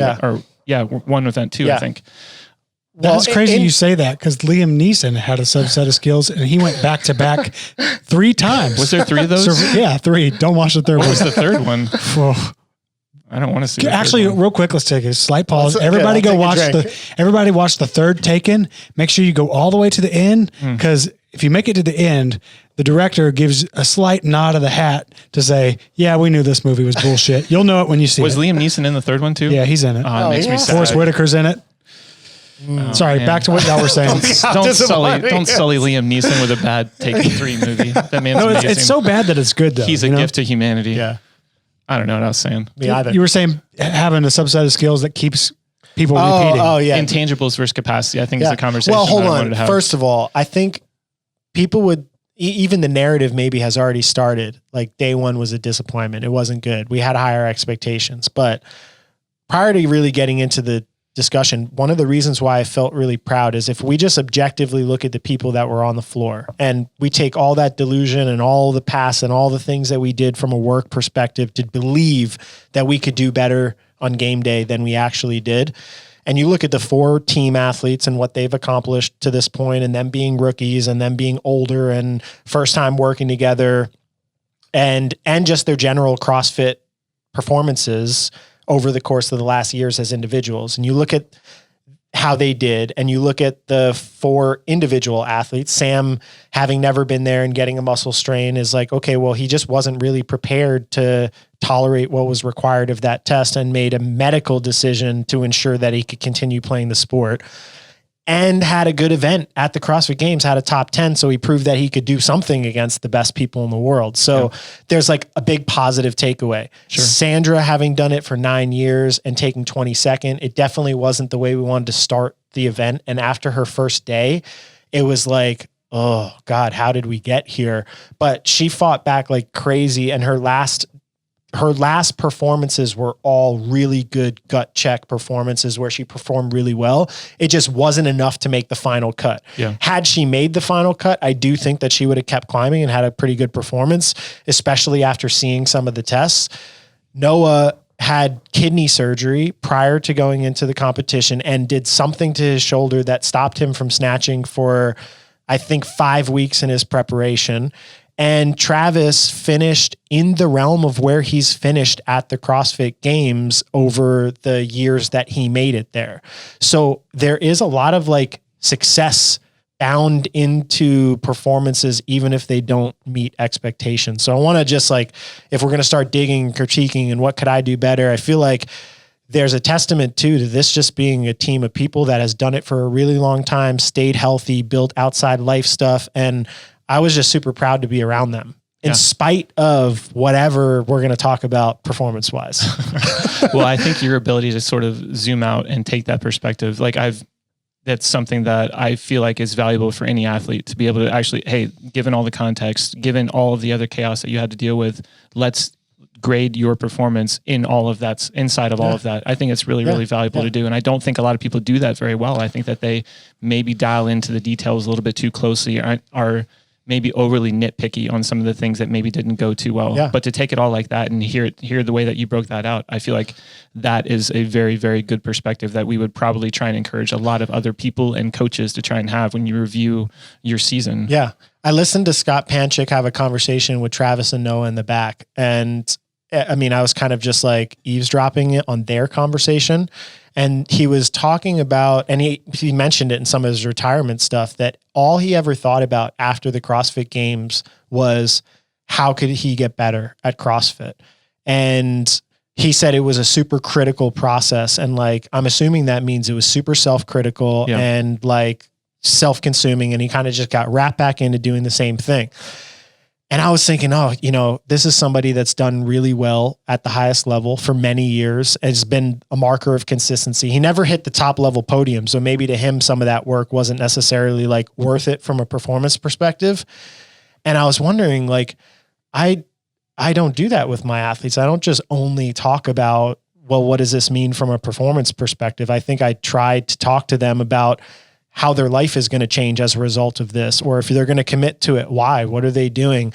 one event too, I think. That's crazy you say that, because Liam Neeson had a subset of skills, and he went back to back 3 times. Was there 3 of those? 3. Don't watch the third one. What was the third one? I don't want to see. Actually, real quick, let's take a slight pause. Everybody watch the third Taken. Make sure you go all the way to the end, because if you make it to the end, the director gives a slight nod of the hat to say, "Yeah, we knew this movie was bullshit." You'll know it when you see it. Was Liam Neeson in the third one too? Yeah, he's in it. It makes me sad. Forrest Whitaker's in it. Sorry, back to what y'all were saying. Don't sully Liam Neeson with a bad Taken 3 movie. That man's amazing. It's so bad that it's good though. He's a gift to humanity. Yeah. I don't know what I was saying. Me either. You were saying having a subset of skills that keeps people repeating. Oh, yeah. Intangibles versus capacity, I think is a conversation. Well, hold on. First of all, I think people would, even the narrative maybe has already started. Day one was a disappointment. It wasn't good. We had higher expectations. But prior to really getting into the discussion, one of the reasons why I felt really proud is if we just objectively look at the people that were on the floor, and we take all that delusion and all the past and all the things that we did from a work perspective to believe that we could do better on game day than we actually did. And you look at the 4 team athletes and what they've accomplished to this point, and them being rookies and them being older and first time working together, and just their general CrossFit performances over the course of the last years as individuals. And you look at how they did, and you look at the 4 individual athletes. Sam, having never been there and getting a muscle strain, is okay, well, he just wasn't really prepared to tolerate what was required of that test, and made a medical decision to ensure that he could continue playing the sport. And had a good event at the CrossFit Games, had a top 10. So he proved that he could do something against the best people in the world. So there's a big positive takeaway. Sure. Sandra, having done it for 9 years and taking 22nd, it definitely wasn't the way we wanted to start the event. And after her first day, it was oh God, how did we get here? But she fought back like crazy. And her last her last performances were all really good gut check performances where she performed really well. It just wasn't enough to make the final cut. Yeah. Had she made the final cut, I do think that she would have kept climbing and had a pretty good performance, especially after seeing some of the tests. Noah had kidney surgery prior to going into the competition and did something to his shoulder that stopped him from snatching for, I think, 5 weeks in his preparation. And Travis finished in the realm of where he's finished at the CrossFit Games over the years that he made it there. So there is a lot of like success bound into performances, even if they don't meet expectations. So I want to just like, if we're going to start digging, critiquing, and what could I do better? I feel like there's a testament too to this just being a team of people that has done it for a really long time, stayed healthy, built outside life stuff. And I was just super proud to be around them in spite of whatever we're going to talk about performance wise. Well, I think your ability to sort of zoom out and take that perspective, like that's something that I feel like is valuable for any athlete to be able to actually, hey, given all the context, given all of the other chaos that you had to deal with, let's grade your performance in all of that, inside of all of that. I think it's really, really valuable to do. And I don't think a lot of people do that very well. I think that they maybe dial into the details a little bit too closely, are maybe overly nitpicky on some of the things that maybe didn't go too well. But to take it all like that and hear the way that you broke that out, I feel like that is a very, very good perspective that we would probably try and encourage a lot of other people and coaches to try and have when you review your season. Yeah. I listened to Scott Panchik have a conversation with Travis and Noah in the back. And I mean, I was kind of just like eavesdropping it on their conversation. And he was talking about, and he mentioned it in some of his retirement stuff, that all he ever thought about after the CrossFit Games was how could he get better at CrossFit? And he said it was a super critical process. And like, I'm assuming that means it was super self-critical and like self-consuming. And he kind of just got wrapped back into doing the same thing. And I was thinking, oh, you know, this is somebody that's done really well at the highest level for many years. It's been a marker of consistency. He never hit the top level podium. So maybe to him, some of that work wasn't necessarily like worth it from a performance perspective. And I was wondering, like, I don't do that with my athletes. I don't just only talk about, well, what does this mean from a performance perspective? I think I tried to talk to them about how their life is going to change as a result of this, or if they're going to commit to it, why, what are they doing?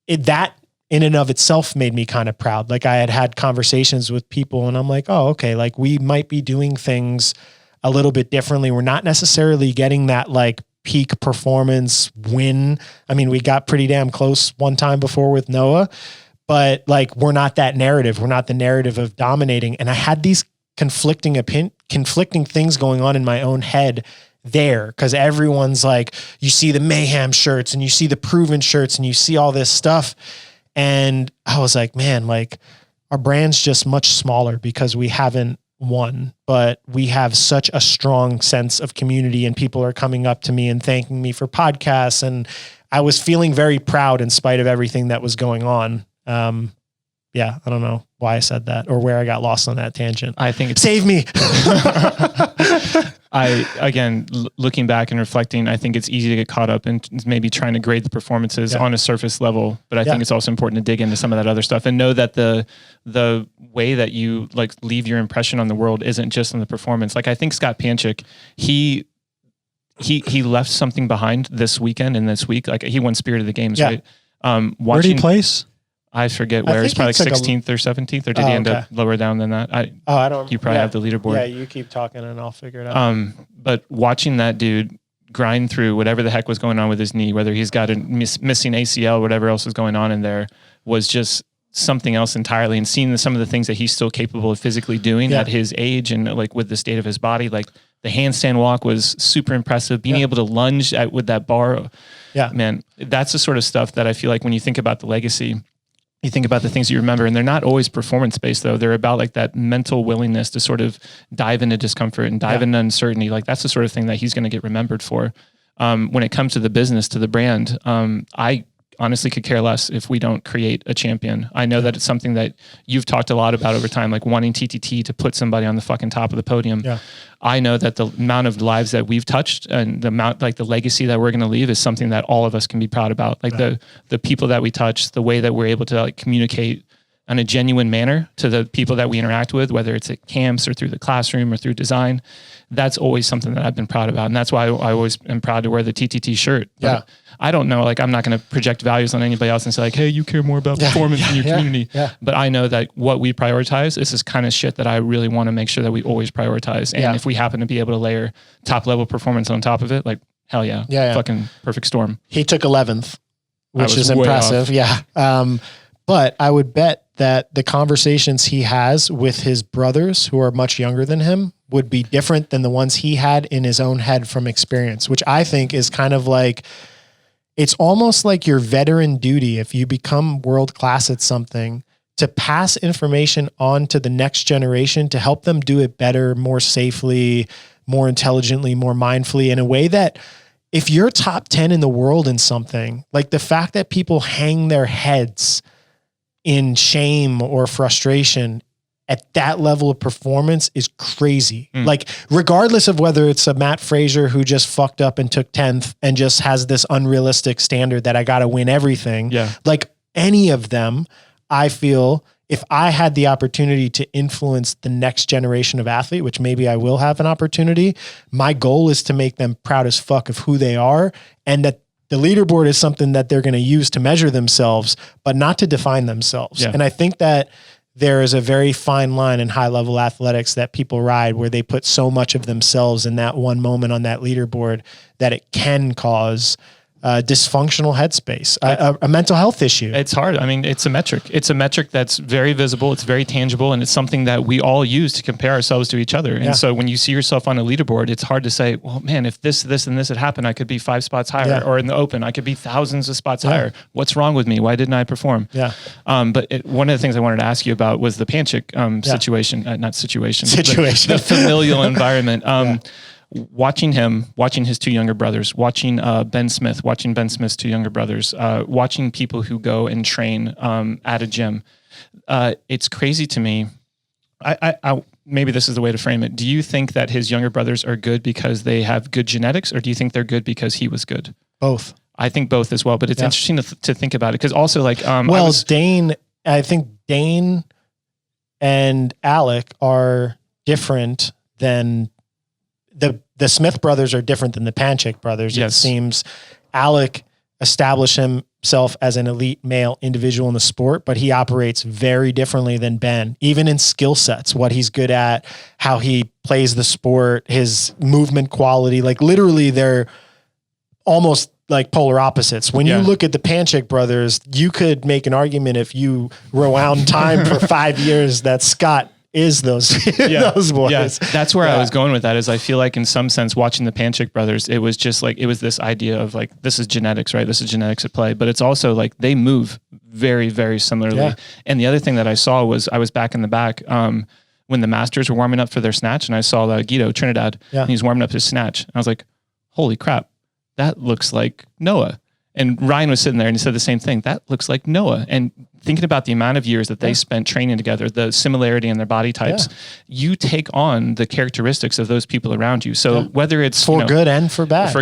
That in and of itself made me kind of proud. Like I had conversations with people and I'm like, oh, okay. Like we might be doing things a little bit differently. We're not necessarily getting that like peak performance win. I mean, we got pretty damn close one time before with Noah, but like, we're not that narrative. We're not the narrative of dominating. And I had these conflicting things going on in my own head there. Cause everyone's like, you see the mayhem shirts and you see the proven shirts and you see all this stuff. And I was like, man, like our brand's just much smaller because we haven't won, but we have such a strong sense of community and people are coming up to me and thanking me for podcasts. And I was feeling very proud in spite of everything that was going on. Yeah, I don't know why I said that or where I got lost on that tangent. I think save me. Looking back and reflecting, I think it's easy to get caught up in maybe trying to grade the performances on a surface level, but I think it's also important to dig into some of that other stuff and know that the way that you like leave your impression on the world isn't just on the performance. Like I think Scott Panchik, he left something behind this weekend and this week. Like he won Spirit of the Games, right? Where did he place? I forget where. It's probably like 16th or 17th, or did he end up lower down than that? I don't. You probably have the leaderboard. Yeah, you keep talking and I'll figure it out. But watching that dude grind through whatever the heck was going on with his knee, whether he's got a missing ACL, whatever else was going on in there, was just something else entirely. And seeing some of the things that he's still capable of physically doing at his age and like with the state of his body, like the handstand walk was super impressive. Being able to lunge with that bar, man, that's the sort of stuff that I feel like when you think about the legacy, you think about the things you remember, and they're not always performance-based though. They're about like that mental willingness to sort of dive into discomfort and dive into uncertainty. Like that's the sort of thing that he's going to get remembered for. When it comes to the business, to the brand, I honestly could care less if we don't create a champion. I know that it's something that you've talked a lot about over time, like wanting TTT to put somebody on the fucking top of the podium. Yeah. I know that the amount of lives that we've touched and the amount, like the legacy that we're going to leave is something that all of us can be proud about. Like the people that we touch, the way that we're able to like communicate in a genuine manner to the people that we interact with, whether it's at camps or through the classroom or through design, that's always something that I've been proud about. And that's why I always am proud to wear the TTT shirt. But I don't know, like I'm not going to project values on anybody else and say like, hey, you care more about performance in your community. But I know that what we prioritize is this kind of shit that I really want to make sure that we always prioritize. And if we happen to be able to layer top level performance on top of it, like hell yeah. Fucking perfect storm. He took 11th, which is impressive. But I would bet that the conversations he has with his brothers who are much younger than him would be different than the ones he had in his own head from experience, which I think is kind of like, it's almost like your veteran duty if you become world class at something to pass information on to the next generation to help them do it better, more safely, more intelligently, more mindfully, in a way that if you're top 10 in the world in something, like the fact that people hang their heads in shame or frustration at that level of performance is crazy. Like regardless of whether it's a Matt Frazier who just fucked up and took 10th and just has this unrealistic standard that I got to win everything. Like any of them, I feel if I had the opportunity to influence the next generation of athlete, which maybe I will have an opportunity, my goal is to make them proud as fuck of who they are, and that the leaderboard is something that they're going to use to measure themselves, but not to define themselves. And I think that there is a very fine line in high level athletics that people ride where they put so much of themselves in that one moment on that leaderboard that it can cause dysfunctional headspace, a mental health issue. It's hard. I mean, it's a metric. It's a metric that's very visible. It's very tangible. And it's something that we all use to compare ourselves to each other. And so when you see yourself on a leaderboard, it's hard to say, well, man, if this, and this had happened, I could be 5 spots higher, or in the open, I could be thousands of spots higher. What's wrong with me? Why didn't I perform? But one of the things I wanted to ask you about was the Panchik situation, the familial environment. Watching his 2 younger brothers, watching Ben Smith's 2 younger brothers, watching people who go and train at a gym. It's crazy to me. I maybe this is the way to frame it. Do you think that his younger brothers are good because they have good genetics, or do you think they're good because he was good? Both. I think both as well, but it's interesting to think about it because also like I think Dane and Alec are different than the Smith brothers are different than the Panchek brothers. It seems Alec established himself as an elite male individual in the sport, but he operates very differently than Ben, even in skill sets, what he's good at, how he plays the sport, his movement quality. Like literally they're almost like polar opposites. When you look at the Panchek brothers, you could make an argument if you rewound time for 5 years that Scott is those boys. That's where I was going with that is I feel like in some sense watching the Panchik brothers, it was just like, it was this idea of like, this is genetics, right? This is genetics at play, but it's also like they move very, very similarly. And the other thing that I saw was I was back in the back when the masters were warming up for their snatch and I saw Guido Trinidad and he's warming up his snatch. And I was like, holy crap, that looks like Noah. And Ryan was sitting there and he said the same thing. That looks like Noah. And thinking about the amount of years that they spent training together, the similarity in their body types, you take on the characteristics of those people around you. So whether it's for good and for bad,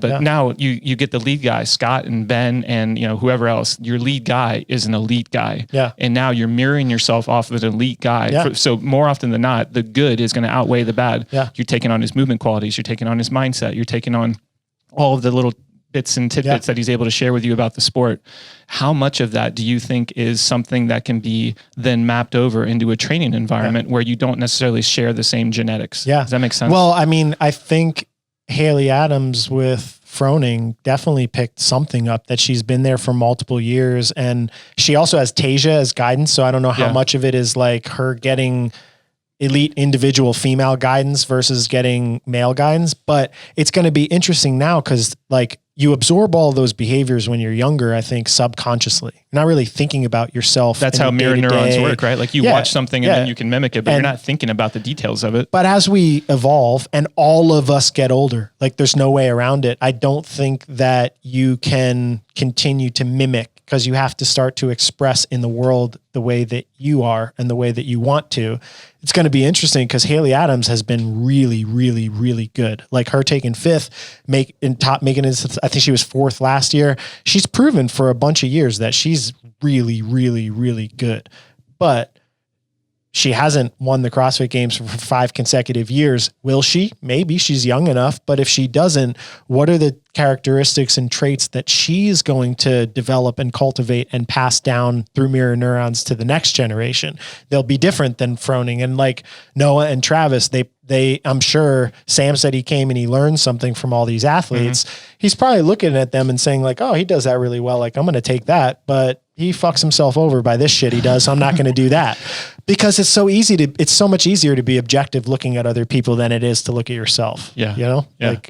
but now you get the lead guy, Scott and Ben and whoever else, your lead guy is an elite guy. And now you're mirroring yourself off of an elite guy. So more often than not, the good is going to outweigh the bad. You're taking on his movement qualities. You're taking on his mindset. You're taking on all of the little bits and tidbits that he's able to share with you about the sport. How much of that do you think is something that can be then mapped over into a training environment where you don't necessarily share the same genetics? Does that make sense? Well, I mean, I think Haley Adams with Froning definitely picked something up that she's been there for multiple years. And she also has Tasia as guidance. So I don't know how much of it is like her getting elite individual female guidance versus getting male guidance, but it's going to be interesting now because like you absorb all those behaviors when you're younger, I think subconsciously. You're not really thinking about yourself. That's how mirror neurons work, right? Like you watch something and then you can mimic it, but you're not thinking about the details of it. But as we evolve and all of us get older, like there's no way around it. I don't think that you can continue to mimic because you have to start to express in the world the way that you are and the way that you want to. It's going to be interesting because Haley Adams has been really, really, really good. Like her taking fifth, making it, I think she was fourth last year. She's proven for a bunch of years that she's really, really, really good. But she hasn't won the CrossFit Games for 5 consecutive years. Will she? Maybe. She's young enough. But if she doesn't, what are the characteristics and traits that she's going to develop and cultivate and pass down through mirror neurons to the next generation? They'll be different than Froning. And like Noah and Travis, they I'm sure Sam said he came and he learned something from all these athletes. He's probably looking at them and saying like, oh, he does that really well. Like, I'm going to take that. But he fucks himself over by this shit he does. So I'm not going to do that. Because it's so much easier to be objective looking at other people than it is to look at yourself. Yeah. You know? Yeah. Like,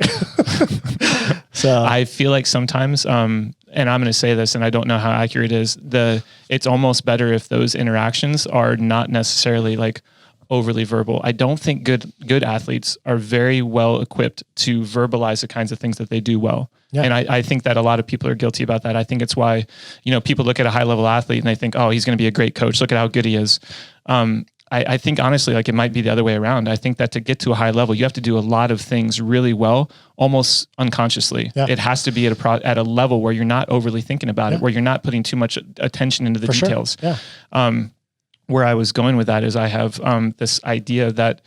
so I feel like sometimes, and I'm going to say this, and I don't know how accurate it is, it's almost better if those interactions are not necessarily like overly verbal. I don't think good athletes are very well equipped to verbalize the kinds of things that they do well. Yeah. And I think that a lot of people are guilty about that. I think it's why, people look at a high level athlete and they think, oh, he's going to be a great coach. Look at how good he is. I think honestly, like it might be the other way around. I think that to get to a high level, you have to do a lot of things really well, almost unconsciously. Yeah. It has to be at a level where you're not overly thinking about it, where you're not putting too much attention into the details. Sure. Yeah. Where I was going with that is I have this idea that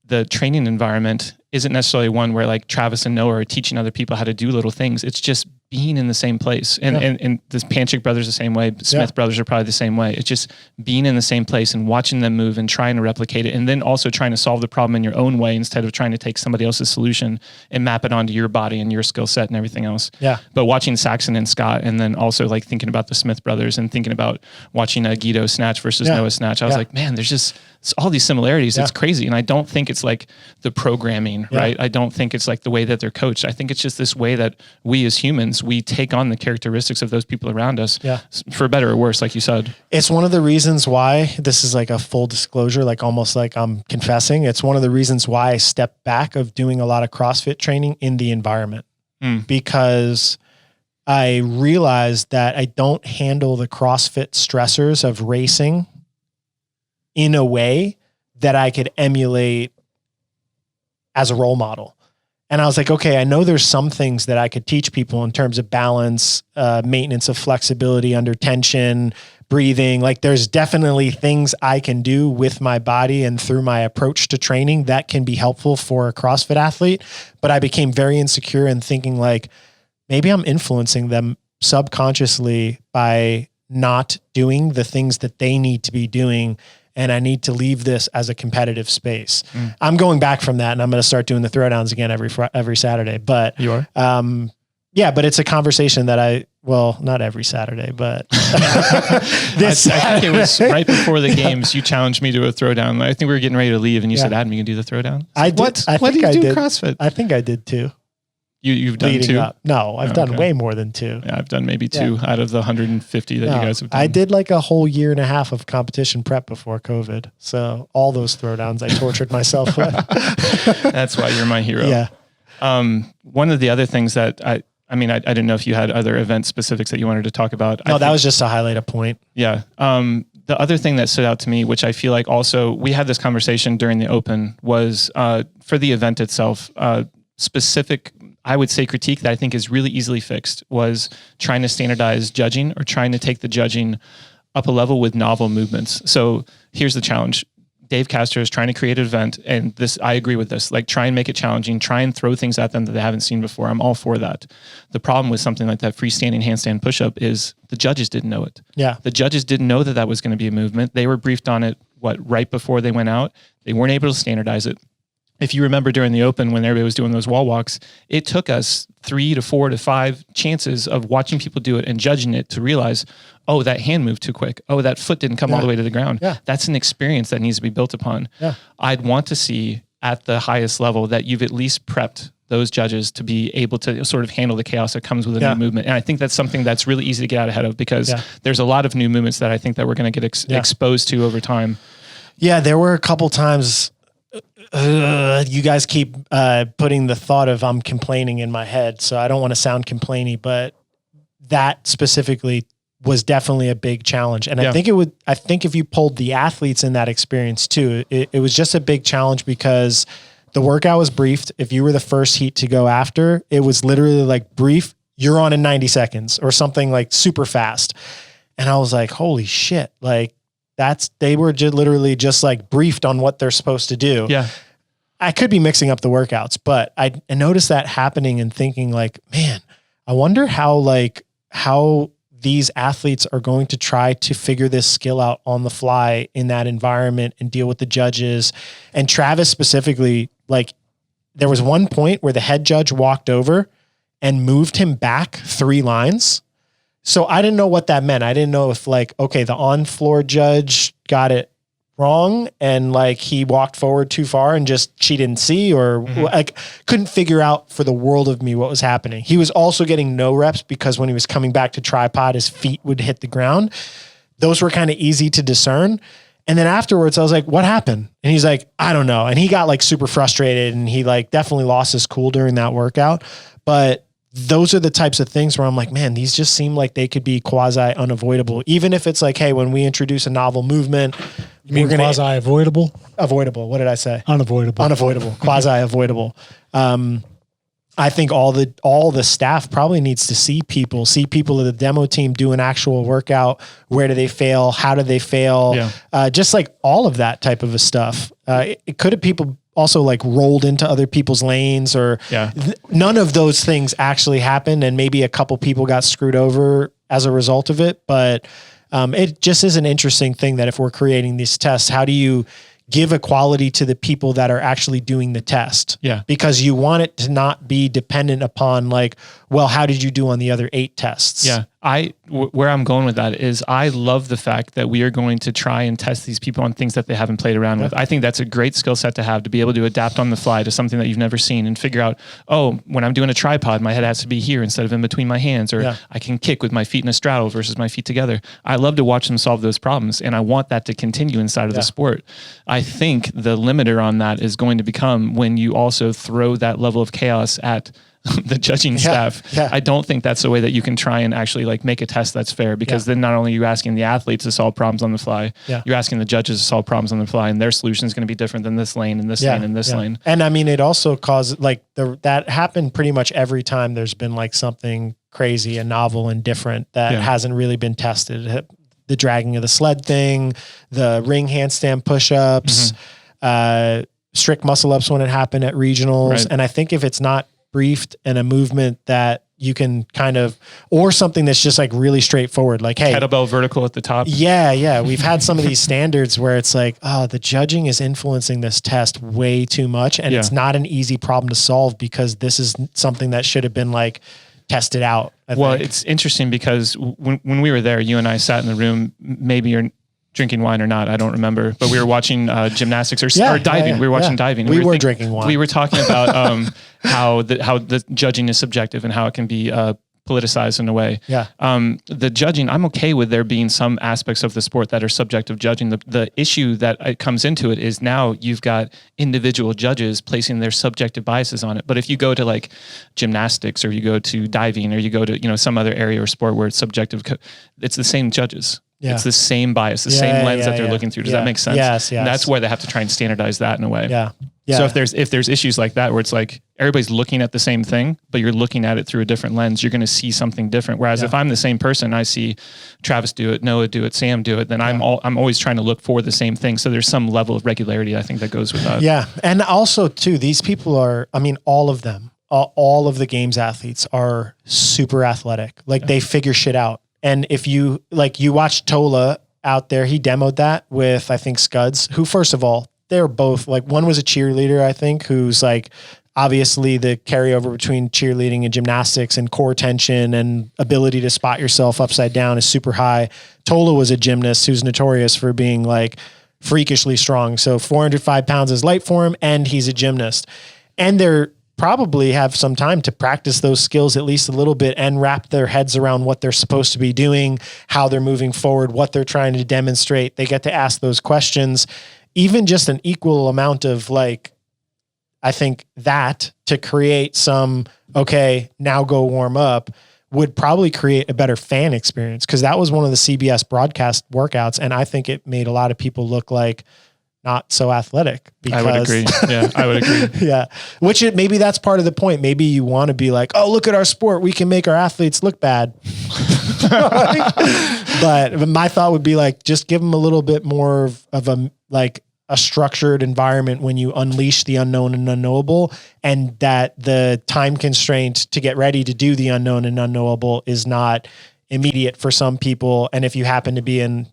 the training environment isn't necessarily one where like Travis and Noah are teaching other people how to do little things. It's just being in the same place. And the Panchek Brothers the same way. Smith Brothers are probably the same way. It's just being in the same place and watching them move and trying to replicate it. And then also trying to solve the problem in your own way instead of trying to take somebody else's solution and map it onto your body and your skill set and everything else. Yeah. But watching Saxon and Scott, and then also like thinking about the Smith Brothers and thinking about watching a Guido snatch versus Noah snatch. I was like, man, there's just all these similarities. It's crazy. And I don't think it's like the programming, right? I don't think it's like the way that they're coached. I think it's just this way that we as humans, we take on the characteristics of those people around us, for better or worse, like you said. It's one of the reasons why, this is like a full disclosure, like almost like I'm confessing. It's one of the reasons why I stepped back of doing a lot of CrossFit training in the environment, because I realized that I don't handle the CrossFit stressors of racing in a way that I could emulate as a role model. And I was like, okay, I know there's some things that I could teach people in terms of balance, maintenance of flexibility under tension, breathing. Like there's definitely things I can do with my body and through my approach to training that can be helpful for a CrossFit athlete. But I became very insecure in thinking like, maybe I'm influencing them subconsciously by not doing the things that they need to be doing. And I need to leave this as a competitive space. I'm going back from that, and I'm going to start doing the throwdowns again every Saturday. But you are, but it's a conversation that not every Saturday, but I think it was right before the games. You challenged me to a throwdown. I think we were getting ready to leave, and you said, "Adam, you can do the throwdown." I did. What do you do CrossFit? I think I did too. You've done two? Up. No, I've done way more than two. Yeah, I've done maybe two out of the 150 that you guys have done. I did like a whole year and a half of competition prep before COVID. So all those throwdowns I tortured myself with. That's why you're my hero. Yeah. One of the other things that I didn't know if you had other event specifics that you wanted to talk about. No, that was just to highlight a point. Yeah. The other thing that stood out to me, which I feel like also we had this conversation during the Open, was for the event itself, specific, I would say, critique that I think is really easily fixed was trying to standardize judging or trying to take the judging up a level with novel movements. So here's the challenge. Dave Castor is trying to create an event, and this, I agree with this, like try and make it challenging, try and throw things at them that they haven't seen before. I'm all for that. The problem with something like that freestanding handstand push-up is the judges didn't know it. Yeah. The judges didn't know that that was going to be a movement. They were briefed on it, right before they went out. They weren't able to standardize it. If you remember during the Open, when everybody was doing those wall walks, it took us 3 to 4 to 5 chances of watching people do it and judging it to realize, oh, that hand moved too quick. Oh, that foot didn't come all the way to the ground. Yeah. That's an experience that needs to be built upon. Yeah. I'd want to see at the highest level that you've at least prepped those judges to be able to sort of handle the chaos that comes with a new movement. And I think that's something that's really easy to get out ahead of, because there's a lot of new movements that I think that we're going to get exposed to over time. Yeah, there were a couple times you guys keep putting the thought of I'm complaining in my head, so I don't want to sound complainy, but that specifically was definitely a big challenge. And I think if you pulled the athletes in that experience too, it was just a big challenge because the workout was briefed. If you were the first heat to go after, it was literally like brief, you're on in 90 seconds or something like super fast. And I was like, holy shit. Like they were literally just like briefed on what they're supposed to do. Yeah. I could be mixing up the workouts, but I noticed that happening and thinking like, man, I wonder how these athletes are going to try to figure this skill out on the fly in that environment and deal with the judges. And Travis specifically, like there was one point where the head judge walked over and moved him back 3 lines. So I didn't know what that meant. I didn't know if like, okay, the on-floor judge got it wrong and like he walked forward too far and just she didn't see or like couldn't figure out for the world of me what was happening. He was also getting no reps because when he was coming back to tripod, his feet would hit the ground. Those were kind of easy to discern. And then afterwards I was like, what happened? And he's like, I don't know. And he got like super frustrated and he like definitely lost his cool during that workout. But those are the types of things where I'm like, man, these just seem like they could be quasi unavoidable. Even if it's like, hey, when we introduce a novel movement, you mean quasi avoidable? Avoidable. What did I say? Unavoidable. Unavoidable. Quasi avoidable. I think all the staff probably needs to see people of the demo team do an actual workout. Where do they fail? How do they fail? Yeah. Just like all of that type of stuff. It could have people also like rolled into other people's lanes or none of those things actually happened. And maybe a couple people got screwed over as a result of it. But it just is an interesting thing that if we're creating these tests, how do you give equality to the people that are actually doing the test? Yeah. Because you want it to not be dependent upon like, well, how did you do on the other 8 tests? Yeah. Where I'm going with that is I love the fact that we are going to try and test these people on things that they haven't played around with. I think that's a great skill set to have, to be able to adapt on the fly to something that you've never seen and figure out, oh, when I'm doing a tripod, my head has to be here instead of in between my hands, or I can kick with my feet in a straddle versus my feet together. I love to watch them solve those problems, and I want that to continue inside of the sport. I think the limiter on that is going to become when you also throw that level of chaos at the judging staff. Yeah. I don't think that's the way that you can try and actually like make a test that's fair, because then not only are you asking the athletes to solve problems on the fly, you're asking the judges to solve problems on the fly, and their solution is going to be different than this lane and this lane and this lane. And I mean, it also caused like that happened pretty much every time there's been like something crazy and novel and different that hasn't really been tested. The dragging of the sled thing, the ring handstand push-ups, strict muscle ups when it happened at regionals. Right. And I think if it's not briefed and a movement that you can kind of, or something that's just like really straightforward, like, hey, kettlebell vertical at the top. Yeah. We've had some of these standards where it's like, oh, the judging is influencing this test way too much. And it's not an easy problem to solve because this is something that should have been like tested out. I think. It's interesting because when we were there, you and I sat in the room, maybe you're drinking wine or not, I don't remember, but we were watching gymnastics or diving. Yeah. We were watching diving. We were drinking wine. We were talking about how the judging is subjective and how it can be politicized in a way. Yeah. The judging, I'm okay with there being some aspects of the sport that are subjective judging. The issue that it comes into it is now you've got individual judges placing their subjective biases on it. But if you go to like gymnastics, or you go to diving, or you go to some other area or sport where it's subjective, it's the same judges. Yeah. It's the same bias, the same lens that they're looking through. Does that make sense? Yes. And that's where they have to try and standardize that in a way. Yeah. So if there's issues like that where it's like everybody's looking at the same thing, but you're looking at it through a different lens, you're going to see something different. Whereas if I'm the same person, I see Travis do it, Noah do it, Sam do it, then I'm always trying to look for the same thing. So there's some level of regularity, I think, that goes with that. Yeah. And also too, these people are, I mean, all of them, all of the games athletes are super athletic. Like they figure shit out. And if you watch Tola out there, he demoed that with, I think, Scuds, who, first of all, they're both like, one was a cheerleader, I think, who's like, obviously the carryover between cheerleading and gymnastics and core tension and ability to spot yourself upside down is super high. Tola was a gymnast who's notorious for being like freakishly strong. So 405 pounds is light for him, and he's a gymnast. And they're probably have some time to practice those skills at least a little bit and wrap their heads around what they're supposed to be doing, how they're moving forward, what they're trying to demonstrate. They get to ask those questions, even just an equal amount of like, I think that to create some, okay, now go warm up, would probably create a better fan experience, because that was one of the CBS broadcast workouts, and I think it made a lot of people look like not so athletic. Because, I would agree. Yeah, I would agree. Yeah, maybe that's part of the point. Maybe you want to be like, oh, look at our sport, we can make our athletes look bad. But my thought would be like, just give them a little bit more of a structured environment when you unleash the unknown and unknowable, and that the time constraint to get ready to do the unknown and unknowable is not immediate for some people. And if you happen to be in,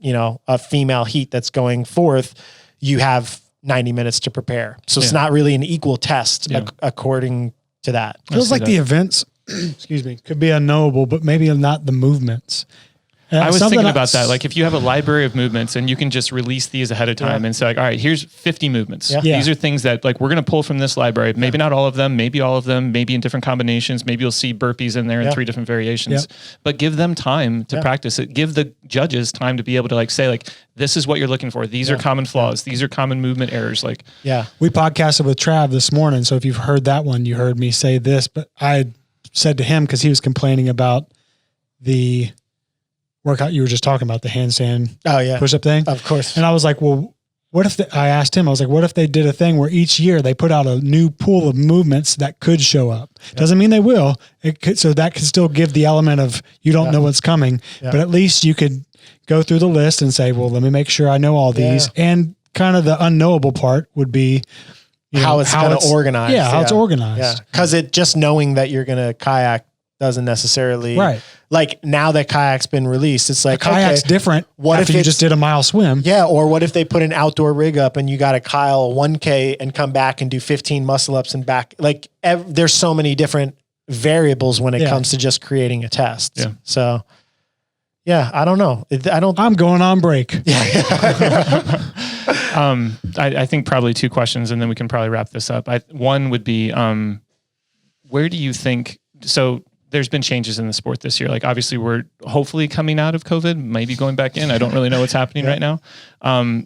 a female heat that's going forth, you have 90 minutes to prepare. So it's not really an equal test according to that. Feels like the events, excuse me, could be unknowable, but maybe not the movements. I was thinking about that. Like if you have a library of movements and you can just release these ahead of time and say like, all right, here's 50 movements. Yeah. These are things that like, we're going to pull from this library. Maybe not all of them, maybe all of them, maybe in different combinations. Maybe you'll see burpees in there in 3 different variations, but give them time to practice it. Give the judges time to be able to like, say like, this is what you're looking for. These are common flaws. These are common movement errors. Like, we podcasted with Trav this morning. So if you've heard that one, you heard me say this, but I said to him, cause he was complaining about the workout you were just talking about, the handstand push-up thing. Of course. And I was like, well, what if I asked him, I was like, what if they did a thing where each year they put out a new pool of movements that could show up? Doesn't mean they will. It could, so that could still give the element of you don't know what's coming, but at least you could go through the list and say, well, let me make sure I know all these. And kind of the unknowable part would be how it's kind of organized. Yeah, how it's organized. Because it just knowing that you're going to kayak doesn't necessarily like now that kayak's been released, it's like kayak's different. What if you just did a mile swim? Yeah. Or what if they put an outdoor rig up and you got to Kyle 1K and come back and do 15 muscle ups and back? Like there's so many different variables when it comes to just creating a test. Yeah. So I don't know. I'm going on break. I think probably 2 questions and then we can probably wrap this up. One would be, where do you think, so there's been changes in the sport this year. Like obviously we're hopefully coming out of COVID, maybe going back in. I don't really know what's happening right now.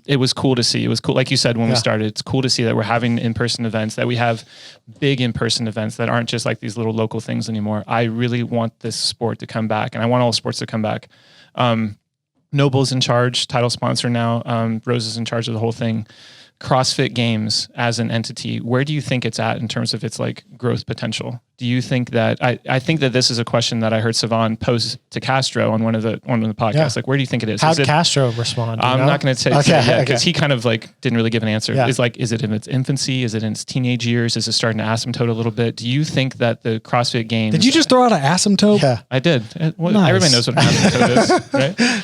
It was cool to see. It was cool. Like you said, when we started, it's cool to see that we're having in-person events, that we have big in-person events that aren't just like these little local things anymore. I really want this sport to come back and I want all sports to come back. Noble's in charge, title sponsor now. Rose is in charge of the whole thing. CrossFit Games as an entity, where do you think it's at in terms of its like growth potential? Do you think that I think that this is a question that I heard Savan pose to Castro on one of the podcasts. Like, where do you think it is? How'd Castro respond? I'm not going to say because he kind of like didn't really give an answer. Is it in its infancy? Is it in its teenage years? Is it starting to asymptote a little bit? Do you think that the CrossFit Games? Did you just throw out an asymptote? Yeah, I did. Nice. Everybody knows what an asymptote is, right?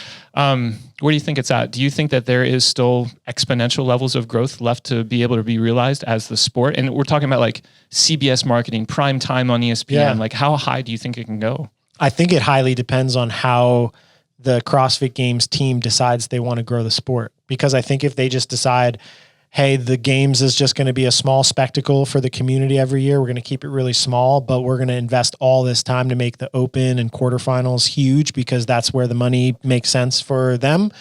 Where do you think it's at? Do you think that there is still exponential levels of growth left to be able to be realized as the sport? And we're talking about like CBS marketing, prime time on ESPN. Yeah. Like how high do you think it can go? I think it highly depends on how the CrossFit Games team decides they want to grow the sport. Because I think if they just decide, hey, the games is just going to be a small spectacle for the community every year. We're going to keep it really small, but we're going to invest all this time to make the open and quarterfinals huge because that's where the money makes sense for them.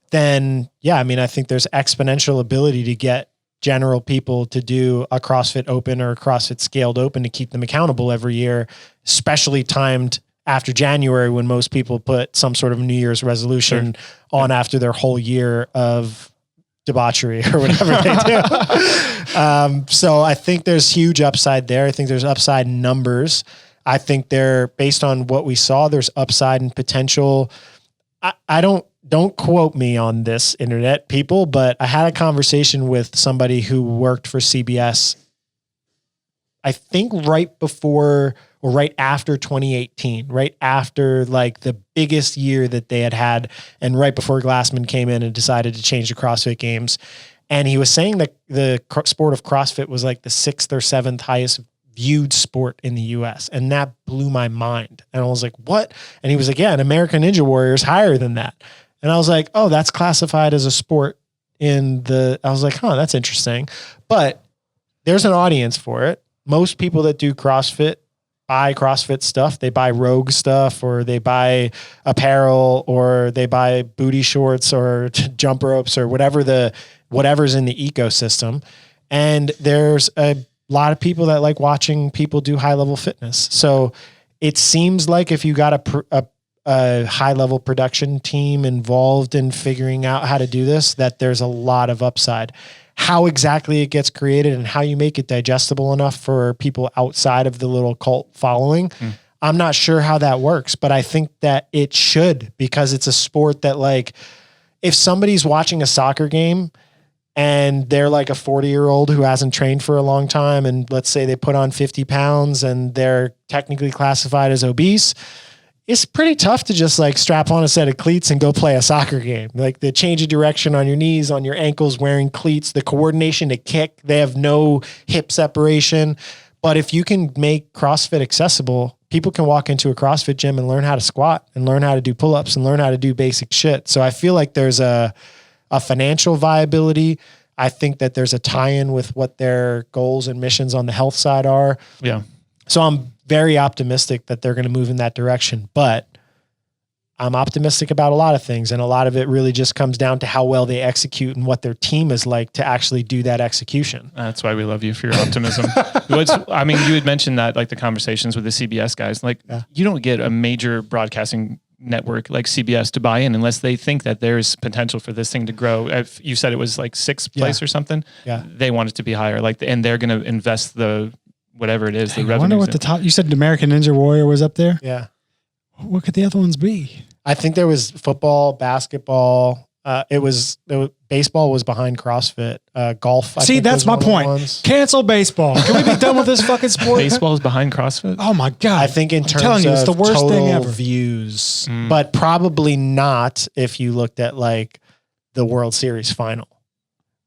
Then, I think there's exponential ability to get general people to do a CrossFit Open or a CrossFit Scaled Open to keep them accountable every year, especially timed after January when most people put some sort of New Year's resolution on after their whole year of debauchery or whatever they do. So I think there's huge upside there. I think there's upside in numbers. I think based on what we saw, there's upside and potential. I don't quote me on this, internet people, but I had a conversation with somebody who worked for CBS, I think right before or right after 2018, right after like the biggest year that they had and right before Glassman came in and decided to change the CrossFit Games. And he was saying that the sport of CrossFit was like the 6th or 7th highest viewed sport in the US. And that blew my mind. And I was like, what? And he was like, an American Ninja Warrior is higher than that. And I was like, oh, that's classified as a sport I was like, that's interesting. But there's an audience for it. Most people that do CrossFit buy CrossFit stuff. They buy Rogue stuff or they buy apparel or they buy booty shorts or jump ropes or whatever's in the ecosystem. And there's a lot of people that like watching people do high level fitness. So it seems like if you got a high level production team involved in figuring out how to do this, that there's a lot of upside. How exactly it gets created and how you make it digestible enough for people outside of the little cult following, I'm not sure how that works, but I think that it should, because it's a sport that, like, if somebody's watching a soccer game and they're like a 40-year-old who hasn't trained for a long time, and let's say they put on 50 pounds and they're technically classified as obese, it's pretty tough to just like strap on a set of cleats and go play a soccer game. Like the change of direction on your knees, on your ankles, wearing cleats, the coordination to kick, they have no hip separation. But if you can make CrossFit accessible, people can walk into a CrossFit gym and learn how to squat and learn how to do pull-ups and learn how to do basic shit. So I feel like there's a financial viability. I think that there's a tie-in with what their goals and missions on the health side are. Yeah. So I'm very optimistic that they're going to move in that direction, but I'm optimistic about a lot of things. And a lot of it really just comes down to how well they execute and what their team is like to actually do that execution. That's why we love you, for your optimism. I mean, you had mentioned that, like the conversations with the CBS guys, like you don't get a major broadcasting network like CBS to buy in unless they think that there's potential for this thing to grow. If you said it was like sixth place or something, they want it to be higher. Like, and they're going to invest the, whatever it is, the revenue. I wonder what the top, you said American Ninja Warrior was up there? Yeah. What could the other ones be? I think there was football, basketball. Baseball was behind CrossFit. Golf. See, that's my point. Cancel baseball. Can we be done with this fucking sport? Baseball is behind CrossFit? Oh my God. I think in terms of it's the worst total thing ever. Views, but probably not if you looked at like the World Series final,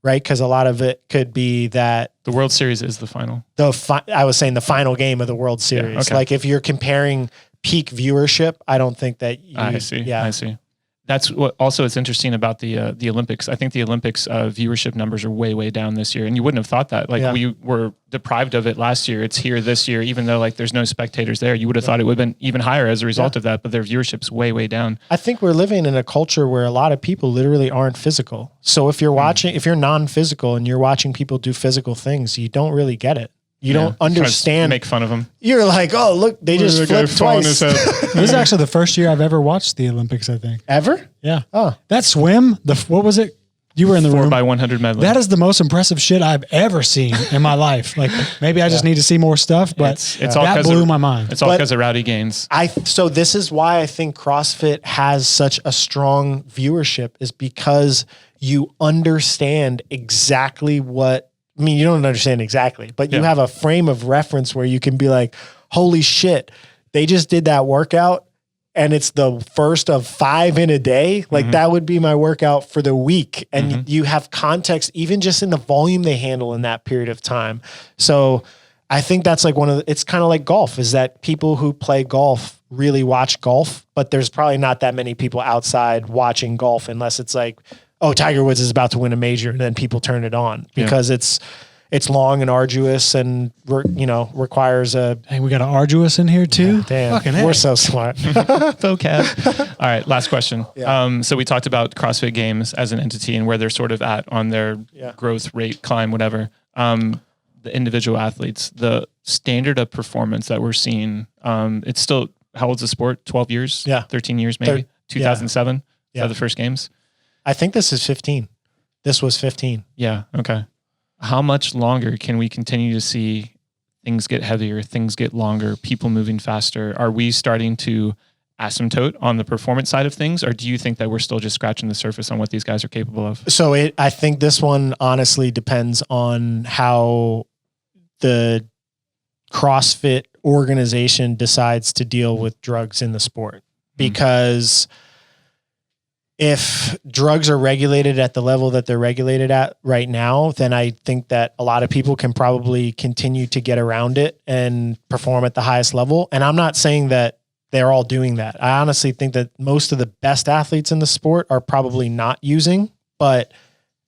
right? Because a lot of it could be that the World Series is the final. I was saying the final game of the World Series. Yeah, okay. Like if you're comparing peak viewership, I don't think that I see. Yeah. I see. That's what also it's interesting about the Olympics. I think the Olympics viewership numbers are way down this year. And you wouldn't have thought that. Like we were deprived of it last year. It's here this year, even though like there's no spectators there. You would have thought it would have been even higher as a result of that, but their viewership's way down. I think we're living in a culture where a lot of people literally aren't physical. So if you're watching, if you're non-physical and you're watching people do physical things, you don't really get it. You don't understand. Make fun of them. You're like, oh, look, they just flipped twice. This is actually the first year I've ever watched the Olympics, I think. Ever? Yeah. Oh. That swim, what was it? You were in the 4x100 medley. That is the most impressive shit I've ever seen in my life. Like maybe I just need to see more stuff, but it's all that blew my mind. It's all because of Rowdy Gaines. So this is why I think CrossFit has such a strong viewership, is because you understand exactly what, I mean, you don't understand exactly, but you have a frame of reference where you can be like, holy shit, they just did that workout and it's the first of 5 in a day. Like that would be my workout for the week. And you have context, even just in the volume they handle in that period of time. So I think that's like it's kind of like golf, is that people who play golf really watch golf, but there's probably not that many people outside watching golf unless it's like, oh, Tiger Woods is about to win a major, and then people turn it on because it's long and arduous and requires a. Hey, we got an arduous in here too. Yeah, damn, fucking we're so smart. Vocab. All right, last question. Yeah. So we talked about CrossFit Games as an entity and where they're sort of at on their growth rate, climb, whatever. The individual athletes, the standard of performance that we're seeing. It's still, how old's the sport? 12 years? Yeah, 13 years maybe. 2007. Yeah, the first games. I think this is 15. This was 15. Yeah. Okay. How much longer can we continue to see things get heavier, things get longer, people moving faster? Are we starting to asymptote on the performance side of things? Or do you think that we're still just scratching the surface on what these guys are capable of? So I think this one honestly depends on how the CrossFit organization decides to deal with drugs in the sport. Because if drugs are regulated at the level that they're regulated at right now, then I think that a lot of people can probably continue to get around it and perform at the highest level. And I'm not saying that they're all doing that. I honestly think that most of the best athletes in the sport are probably not using, but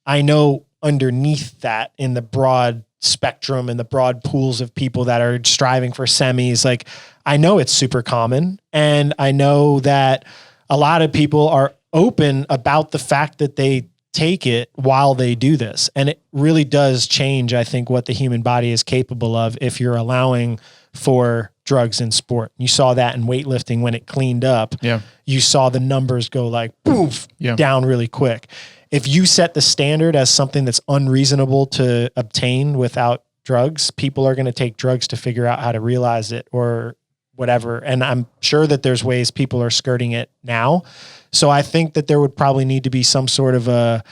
I know underneath that, in the broad spectrum and the broad pools of people that are striving for semis, like I know it's super common, and I know that a lot of people are open about the fact that they take it while they do this. And it really does change, I think, what the human body is capable of if you're allowing for drugs in sport. You saw that in weightlifting when it cleaned up. Yeah. You saw the numbers go like poof down really quick. If you set the standard as something that's unreasonable to obtain without drugs, people are going to take drugs to figure out how to realize it or whatever. And I'm sure that there's ways people are skirting it now. So I think that there would probably need to be some sort of a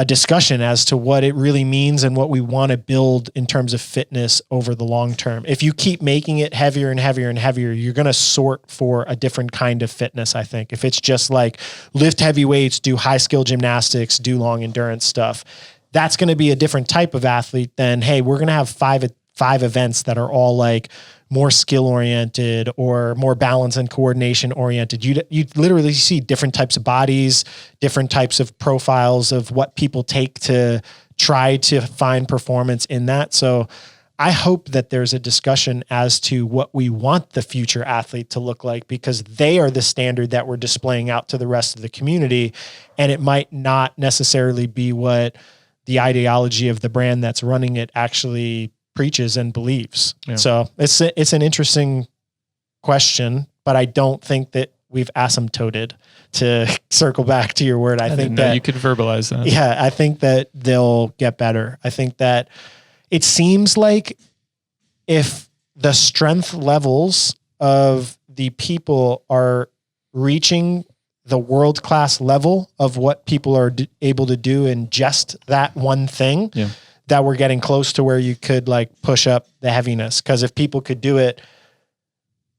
discussion as to what it really means and what we want to build in terms of fitness over the long term. If you keep making it heavier and heavier and heavier, you're going to sort for a different kind of fitness, I think. If it's just like lift heavy weights, do high skill gymnastics, do long endurance stuff, that's going to be a different type of athlete than, hey, we're going to have five events that are all like more skill oriented or more balance and coordination oriented. You literally see different types of bodies, different types of profiles of what people take to try to find performance in that. So I hope that there's a discussion as to what we want the future athlete to look like, because they are the standard that we're displaying out to the rest of the community. And it might not necessarily be what the ideology of the brand that's running it actually preaches and believes. Yeah. So it's an interesting question, but I don't think that we've asymptoted, to circle back to your word. I think that you could verbalize that. Yeah. I think that they'll get better. I think that it seems like if the strength levels of the people are reaching the world-class level of what people are able to do in just that one thing, that we're getting close to where you could like push up the heaviness. Because if people could do it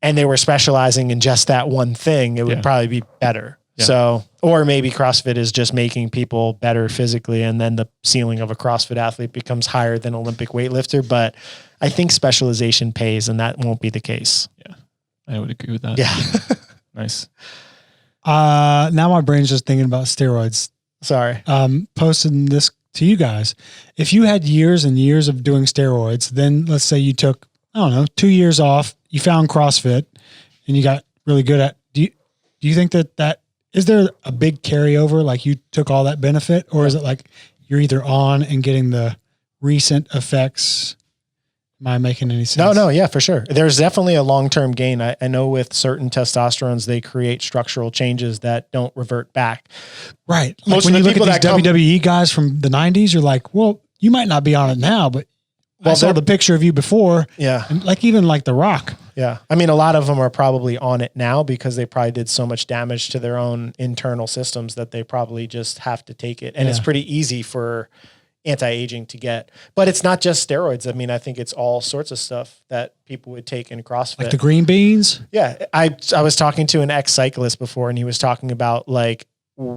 and they were specializing in just that one thing, it would probably be better. Yeah. So, or maybe CrossFit is just making people better physically, and then the ceiling of a CrossFit athlete becomes higher than Olympic weightlifter. But I think specialization pays, and that won't be the case. Yeah, I would agree with that. Yeah. Nice. Now my brain's just thinking about steroids. Sorry. Posting this to you guys. If you had years and years of doing steroids, then let's say you took, 2 years off, you found CrossFit and you got really good at, do you think that is there a big carryover? Like you took all that benefit, or is it like you're either on and getting the recent effects? Am I making any sense? No, yeah, for sure. There's definitely a long-term gain. I know with certain testosterones, they create structural changes that don't revert back. Right. Like when you look at these WWE guys from the 90s, you're like, well, you might not be on it now, but I saw the picture of you before. Yeah. And like even like The Rock. Yeah. I mean, a lot of them are probably on it now because they probably did so much damage to their own internal systems that they probably just have to take it. And it's pretty easy for anti-aging to get, but it's not just steroids. I mean, I think it's all sorts of stuff that people would take in CrossFit. Like the green beans? Yeah. I was talking to an ex-cyclist before, and he was talking about like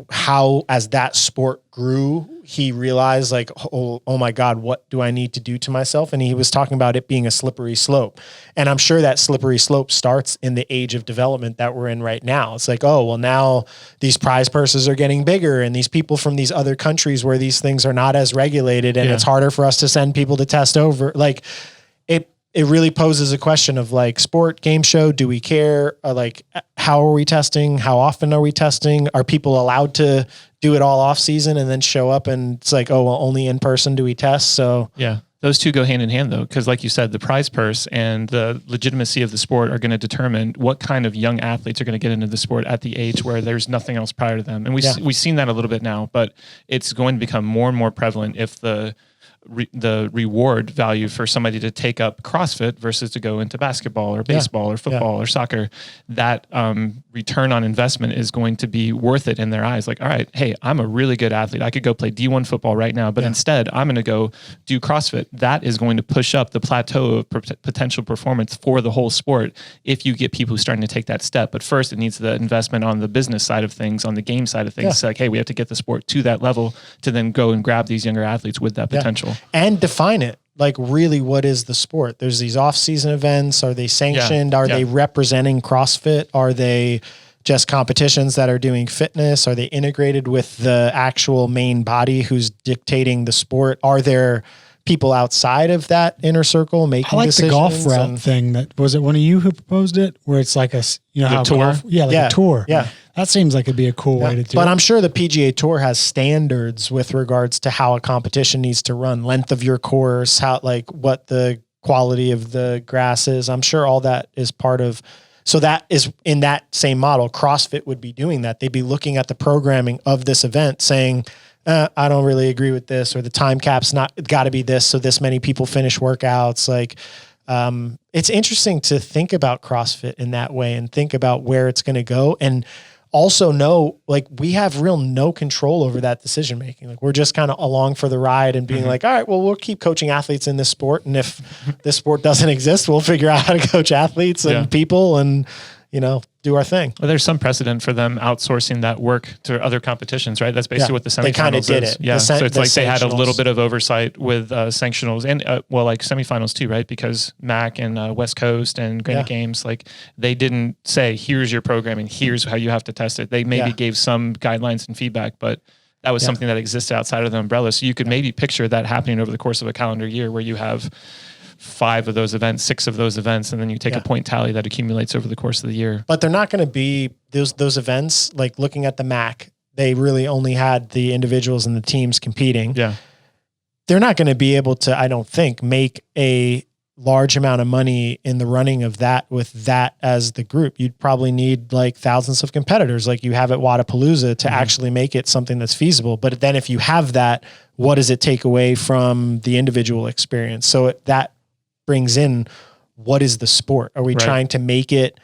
how as that sport grew, he realized like, oh my God, what do I need to do to myself? And he was talking about it being a slippery slope. And I'm sure that slippery slope starts in the age of development that we're in right now. It's like, oh, well, now these prize purses are getting bigger, and these people from these other countries where these things are not as regulated, and it's harder for us to send people to test over. Like it really poses a question of like sport, game show. Do we care? Like, how are we testing? How often are we testing? Are people allowed to do it all off season and then show up and it's like, oh, well, only in person do we test? So yeah, those two go hand in hand though. Cause like you said, the prize purse and the legitimacy of the sport are going to determine what kind of young athletes are going to get into the sport at the age where there's nothing else prior to them. And we've seen that a little bit now, but it's going to become more and more prevalent if the reward value for somebody to take up CrossFit versus to go into basketball or baseball or football or soccer, that return on investment is going to be worth it in their eyes. Like, all right, hey, I'm a really good athlete. I could go play D1 football right now, but instead I'm going to go do CrossFit. That is going to push up the plateau of potential performance for the whole sport if you get people who are starting to take that step. But first it needs the investment on the business side of things, on the game side of things. It's like, hey, we have to get the sport to that level to then go and grab these younger athletes with that potential. And define it. Like, really, what is the sport? There's these off-season events. Are they sanctioned? Are they representing CrossFit? Are they just competitions that are doing fitness? Are they integrated with the actual main body who's dictating the sport? Are there people outside of that inner circle making decisions? I like the golf route thing. That was it one of you who proposed it, where it's like a how tour? Golf, a tour. Yeah. That seems like it'd be a cool way to do it. But I'm sure the PGA Tour has standards with regards to how a competition needs to run, length of your course, how like what the quality of the grasses. I'm sure all that is part of. So that is in that same model. CrossFit would be doing that. They'd be looking at the programming of this event, saying, I don't really agree with this, or the time cap's not got to be this, so this many people finish workouts. Like, it's interesting to think about CrossFit in that way and think about where it's going to go, and also know, like, we have no control over that decision making. Like, we're just kind of along for the ride and being like, all right, well, we'll keep coaching athletes in this sport, and if this sport doesn't exist, we'll figure out how to coach athletes and people, and do our thing. Well, there's some precedent for them outsourcing that work to other competitions, right? That's basically what the semifinals they kind of did is. it. Yeah, so it's like they had a little bit of oversight with sanctionals and like semifinals too, right? Because MAC and West Coast and Granite Games, like they didn't say, here's your programming, here's how you have to test it. They maybe gave some guidelines and feedback, but that was something that existed outside of the umbrella. So you could maybe picture that happening over the course of a calendar year, where you have 5 of those events, 6 of those events, and then you take a point tally that accumulates over the course of the year. But they're not going to be those events. Like, looking at the MAC, they really only had the individuals and the teams competing. Yeah. They're not going to be able to, I don't think, make a large amount of money in the running of that with that as the group. You'd probably need like thousands of competitors like you have at Wadapalooza to actually make it something that's feasible. But then if you have that, what does it take away from the individual experience? So that brings in, what is the sport? Are we trying to make it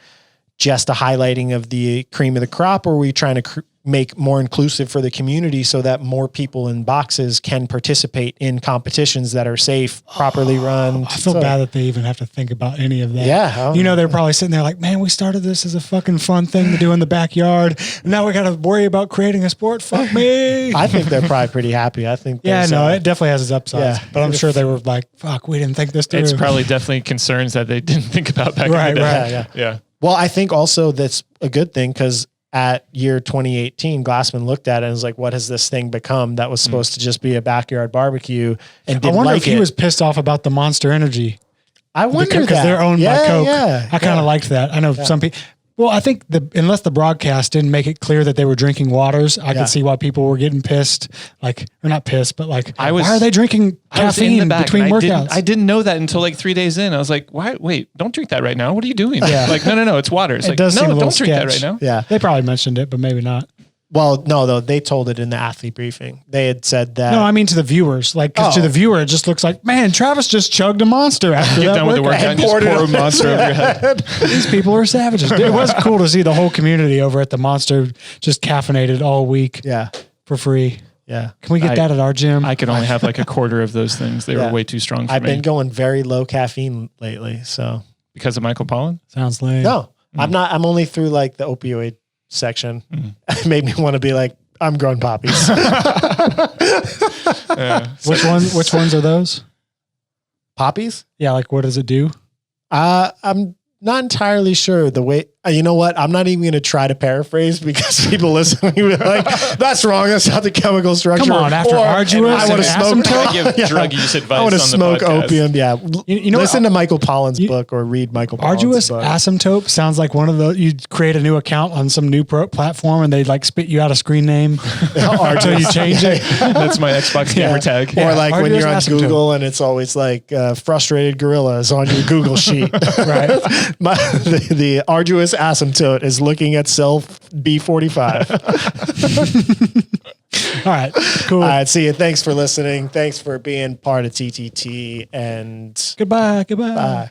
just a highlighting of the cream of the crop, or are we trying to make more inclusive for the community so that more people in boxes can participate in competitions that are safe, properly run? I feel bad that they even have to think about any of that. Yeah. They're probably sitting there like, man, we started this as a fucking fun thing to do in the backyard. And now we got to worry about creating a sport. Fuck me. I think they're probably pretty happy. I think. It definitely has its upsides. Yeah. But I'm sure they were like, fuck, we didn't think this through. It's probably definitely concerns that they didn't think about back in the day. Yeah. Well, I think also that's a good thing, because at year 2018, Glassman looked at it and was like, what has this thing become that was supposed to just be a backyard barbecue? And I wonder if he was pissed off about the Monster Energy. I wonder that. Because they're owned by Coke. Yeah, I kind of liked that. I know some people. Well, I think unless the broadcast didn't make it clear that they were drinking waters, I could see why people were getting pissed. Like, or not pissed, but like, why are they drinking caffeine between workouts? I didn't know that until like 3 days in. I was like, why? Wait, don't drink that right now. What are you doing? Yeah. Like, no, it's water. It's like, no, don't drink that right now. Yeah. They probably mentioned it, but maybe not. Well, no, though, they told it in the athlete briefing. They had said that. No, I mean to the viewers. Like, because to the viewer, it just looks like, man, Travis just chugged a Monster after Get that done with the workout and just pour a Monster over your head. These people are savages. It was cool to see the whole community over at the Monster just caffeinated all week for free. Yeah. Can we get that at our gym? I could only have like a quarter of those things. They were way too strong for me. I've been going very low caffeine lately, so. Because of Michael Pollan? Sounds lame. No, I'm not. I'm only through like the opioid section. It made me want to be like, I'm growing poppies. Which ones are those? Poppies? Yeah, like what does it do? I'm not entirely sure the way. You know what? I'm not even going to try to paraphrase, because people listening will be like, that's wrong. That's not the chemical structure. Come on, after Arduous, I want to smoke. I give drug use advice. I want to smoke podcast. opium. Yeah. Listen to Michael Pollan's book, or read Michael Pollan's Arduous book. Asymptote sounds like one of those. You create a new account on some new platform and they like spit you out a screen name until you change it. That's my Xbox gamer tag. Or like Arduous when you're on Asymptote. Google and it's always like frustrated gorillas on your Google sheet. Right. The Arduous Asymptote is looking at self B45. All right. Cool. All right. See you. Thanks for listening. Thanks for being part of TTT, and Goodbye. bye.